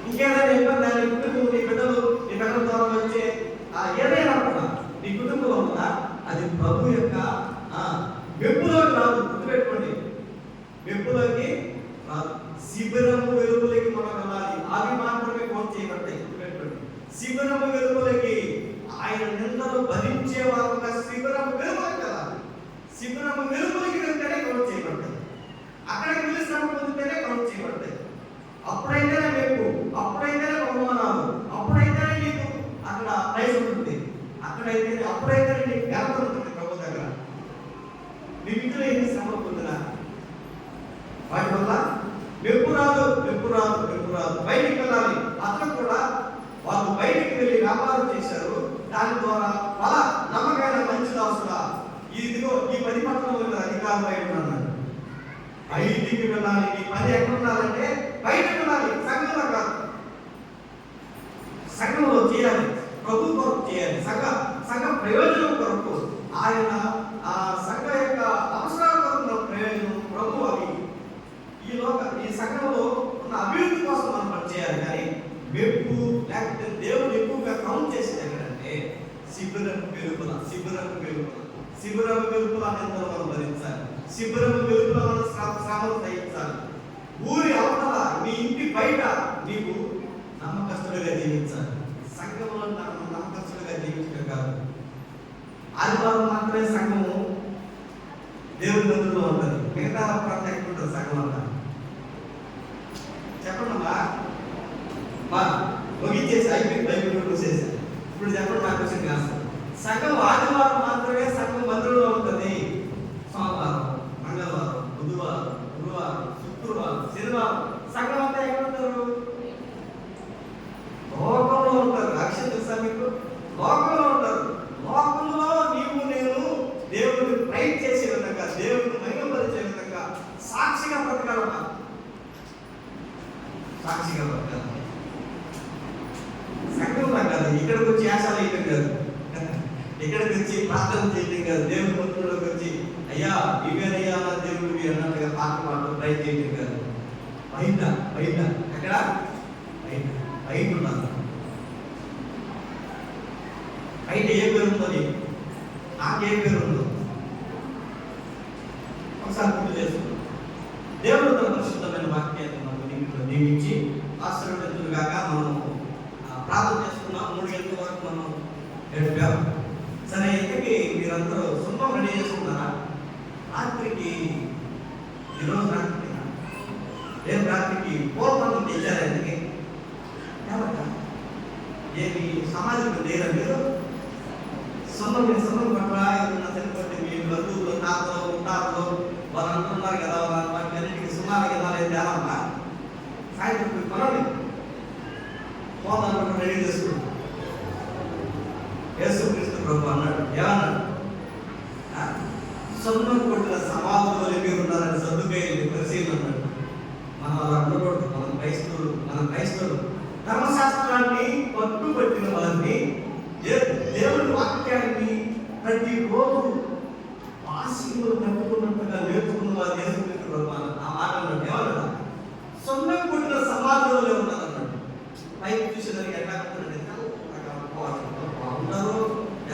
ఇంకేదైనా ఇబ్బంది, నీ కుటుంబం, నీ బిడ్డల ద్వారా వచ్చే ఏదైనా కూడా నీ కుటుంబంలో ఉందా? అది ప్రభు యొక్క మెప్పులోకి రాదు. గుర్తుపెట్టుకోండి, మెప్పులోకి రాదు. శిబిరము వెలుపలికి మనం వెళ్ళాలి. అవి మాత్రమే కౌంట్ చేయబడతాయి. గుర్తుపెట్టుకోండి, శిబిరము వెలుపలికి ఆయన నిందను భరించే వారుగా శిబిరము వెలుపలికి వెళ్ళాలి. శిబిరము వెలుపలికి వెళ్తేనే కౌంట్ చేయబడతాయి. అక్కడికి వెళ్ళి శ్రమ పొందితేనే కౌంట్ చేయబడతాయి. అప్పుడైతేనే మెప్పు, అప్పుడైతేనే బహుమానాలు, అప్పుడైతేనే నీకు అక్కడ ప్రైజ్ ఉంటుంది. అప్పుడైతేనే నీకు ఘనత ఉంటుంది ప్రభు దగ్గర. మీ ఇంట్లో ఎన్ని శ్రమ పొందినా వాటి వల్ల మెప్పు రాదు. బయటికి వెళ్ళాలి. అతను కూడా వాళ్ళు బయటికి వెళ్ళి వ్యాపారం చేశారు. దాని ద్వారా వాళ్ళ నమ్మకమైన మంచి దాసుడా, ఇదిగో ఈ 10 పట్టణంలో అధికారులు అయి ఉన్నాడు. బయటికి వెళ్ళాలి. నీ పని ఎక్కడ ఉండాలంటే బయటకు వెళ్ళాలి, సంఘంలో కాదు. సంఘంలో చేయాలి, ప్రభు కొరకు చేయాలి. సంఘ ప్రయోజనం కొరకు, ఆయన సంఘ యొక్క అవసరాల కొరకు ప్రయోజనం ప్రభు. అవి ఈ సంఘంలో ఉన్న అభివృద్ధి కోసం మనం పనిచేయాలి. కానీ మెప్పు లేకపోతే దేవుడు ఎక్కువగా కౌంట్ చేసే దగ్గర అంటే శిబిరం వెలుపల నిందలు మనం భరించాలి. శిబిరం వెలుపల మనం శ్రమలు సహించాలి. ఊరి అవతల, నీ ఇంటి బయట నీకు నమ్మకస్తుడిగా జీవించాలి. సంఘంలో నమ్మకస్తుడిగా జీవించడం కాదు. ఆదివారం మాత్రమే సంఘము దేవుని మందిరంలో ఉంటుంది. మిగతా ప్రత్యేకత ఉంటుంది సంఘం అంతా. చెప్పండమ్మా, ముగించేసి అయిపోయింది. బైబిల్ చూసేసాను. ఇప్పుడు చెప్పండి, నా క్వశ్చన్ కాదు. సంఘం ఆదివారం మాత్రమే సంఘం మందిరంలో ఉంటుంది. సోమవారం, మంగళవారం, బుధవారం, గురువారం, శుక్రవారం, శనివారం సంఘం అంతా ఎక్కడ ఉంటారు? లోకంలో ఉంటారు. రక్షణ తెలుసా మీకు? లోకంలో ఉంటారు. లోకంలో నేను దేవుడిని ప్రైజ్ చేసే విధంగా, దేవుడిని మహిమపరిచే విధంగా సాక్షిగా బ్రతకాలమ్మా. సంఘంలో కాదు, ఇక్కడికి వచ్చి ఆశాలు వేయటం కాదు, ఇక్కడికి వచ్చి ప్రార్థన చేయటం కాదు, దేవుడి మంత్రులకు వచ్చి అయ్యా ఇవేనయ్యా నా దేవుడివి అన్నట్టుగా పాటలు ట్రై చేయటం కాదు. బయట ఎక్కడ? బయట ఉన్నారు. బయట ఏ పేరు ఉందో నాకు ఏ పేరు ఉందో ఒకసారి గుర్తు చేసుకుంటాం. దేవుడు తన పరిశుద్ధమైన వాక్యాన్ని మనకు నియమించి ఆశీర్వదించుగాక. మనం ప్రార్థన చేసుకున్నాం. 3 గంటల వరకు మనం గడిపాం. సరే, ఇంతకీ మీరందరూ సొంతం రెడీ చేసుకున్నారా? రాత్రికి, ఈరోజు రాత్రికి, రేపు రాత్రికి పూర్వం తెచ్చారా? ఎందుకే మీరు సున్నం పట్ల ఏదైనా చనిపోతే మీ బంధువులు తాతలు ముట్టాతలు వాళ్ళు అంటున్నారు కదా వాటి అన్నింటికి సున్నాలు కదా లేదు ఏమన్నా సాయంత్రం పోయి కొనండి పోదాన్ని రెడీ చేసుకుంటాం. యేసుక్రీస్తు ప్రభు అన్నాడు, ఏమన్నాడు? సున్నం కొట్టిన సమాధులు మీరు ఉన్నారని సర్దుకేయండి పరిశీలన అన్నాడు. మనం అలా ఉండకూడదు. మనం క్రైస్తవులు ధర్మశాస్త్రాన్ని పట్టుబట్టిన వారిని, దేవుని వాక్యాన్ని ప్రతి రోజు ఆశీర్వాదం కట్టుకున్నట్టుగా నేర్చుకున్న వారు యేసుక్రీస్తు ప్రభు ఆ మాట అన్నాడు. ఏమన్నాడు? సున్నం కొట్టిన సమాధులలో ఉన్నారన్నాడు. పైకి చూసేదానికి ఎట్లా ఉన్నారు,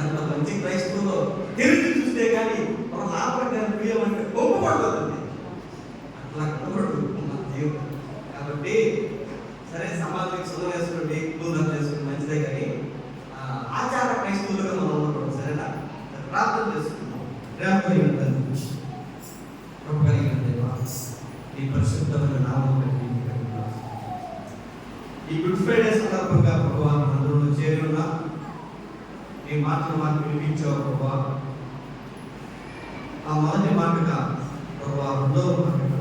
ఎంత మంచి క్రైస్తవులో తిరిగి చూస్తే కానీ ఒక నాపడ్డాన్ని ప్రియమంటే ఒప్పుపడుతుంది. అట్లా కనబడు మన జీవితం. కాబట్టి సరే సమాజానికి సున్నం వేసుకోండి, దూరం చేసుకోండి, మంచిదే. కానీ ఆచార క్రైస్తవులుగా మనం ఉండకూడదు. సరేనా? ప్రార్థన చేసుకుందాం. ప్రేమ ఈ పరిశుద్ధమైన నామం ఈ గుడ్ ఫ్రైడే సందర్భంగా ప్రభువా అందరూ చేరి ఉన్నా ఈ మాటలు మాకు వినిపించావు ప్రభువా. ఆ మొదటి మాటగా ప్రభువా, రెండవ మాటగా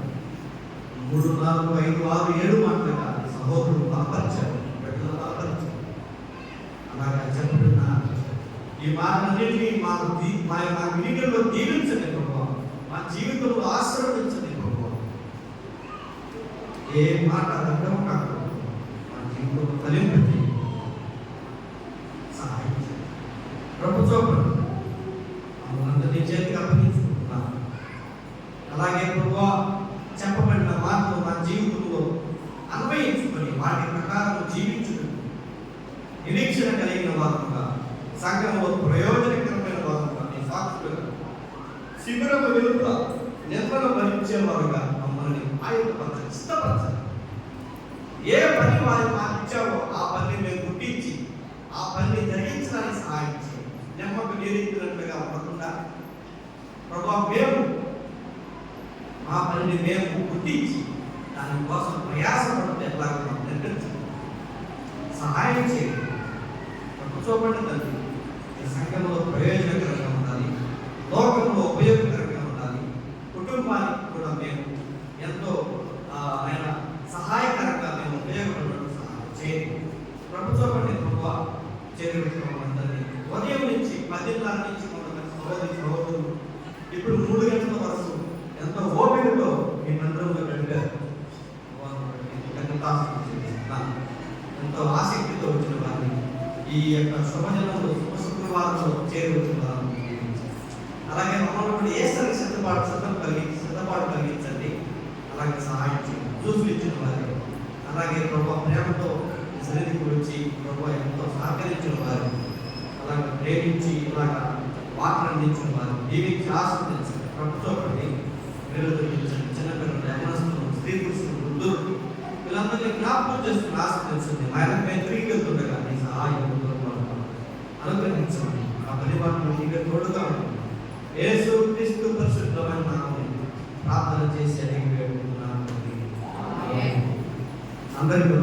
3, 4, 5, 6, 7 మాటలుగా సహోదరులు బలపరిచారు, బిడ్డలు బలపరిచారు. అలాగా చెప్పుతున్న ఈ మాటలన్నింటినీ మా వినికిడిలో దీవించండి ప్రభువా, మా జీవితంలో ఆశీర్వదించండి ప్రభువా. ఏ మాట అర్థం కాదు జీవితంలో ఫలింపతి సహాయం ప్రభుత్వం అందరినీ చేతికి అప్పగించుకుంటున్నాను. అలాగే ప్రభువా చెప్పబడిన మాటలు మా జీవితంలో అన్వయించుకొని వాటి ప్రకారం జీవించుకుని నిరీక్షణ కలిగిన వారుగా, సంఘంలో ప్రయోజనకరమైన వారుగా, నీ సాక్షులుగా, శిబిరము వెలుపల నిద్రను భరించేవారుగా మమ్మల్ని ఆయుధపరచాలి, ఇష్టపరచాలి. ఏ పని వారి మాకు ఇచ్చావో ఆ పని మేము గుర్తించి ఆ పనిని జరిగించడానికి సహాయం చేయండి. నెమ్మకు నీరెత్తినట్లుగా ఉండకుండా ప్రభావ మేము మా పనిని మేము గుర్తించి దానికోసం ప్రయాసపడితే ఎట్లాగో మాకు నిర్ణయించండి, సహాయం చేయండి. చూపండి తండ్రి, ఈ సంఘంలో ప్రయోజనకరంగా ఉండాలి, లోకంలో ఉపయోగకరంగా ఉండాలి, కుటుంబానికి కూడా మేము ఎంతో ఆయన సహాయకరంగా మేము ఉపయోగపడినట్టు సహాయం చేయండి. ప్రభుత్వం ప్రభుత్వ చేరుకుంటున్నామందరినీ ఉదయం నుంచి 10:30 నుంచి సహోదరులు ఇప్పుడు 3 గంటల వరకు ఎంతో ఓపికతో మీ మందిరంలో గడిపారు. ఎంతో ఆసక్తితో వచ్చిన వారిని ఈ యొక్క శుభజనంలో శుక్రవారంలో చేరువచ్చిన వారిని అలాగే మమ్మల్ని ఏసరికి సిద్ధపాటు కలిగించండి. అలాగే సహాయం చేయండి. చూసులు ఇచ్చిన వారు, అలాగే ప్రభావ ప్రేమతో సన్నిధికి వచ్చి ప్రభావ ఎంతో సహకరించిన వారు, అలాగే ప్రేమించి ఇలాగా వాటర్ అందించిన వారు దీవించి ఆస్వాదించండి. ప్రభుత్వం విరోధించండి. చిన్నపిల్లలు, యవనస్తులు, స్త్రీ పురుషులు, వృద్ధులు వీళ్ళందరినీ జ్ఞాపకం చేసుకుని ఆస్వాదించండి. ఆయన తిరిగి వెళ్తుండగా నీ సహాయం అనుగ్రహించండి. ఆ పరిమాణం నీకు తోడుగా ఉంటుంది. యేసుక్రీస్తు పరిశుద్ధమైన నామమున ప్రార్థన చేసి అడిగి వేడుకుంటున్నాను. అందరికీ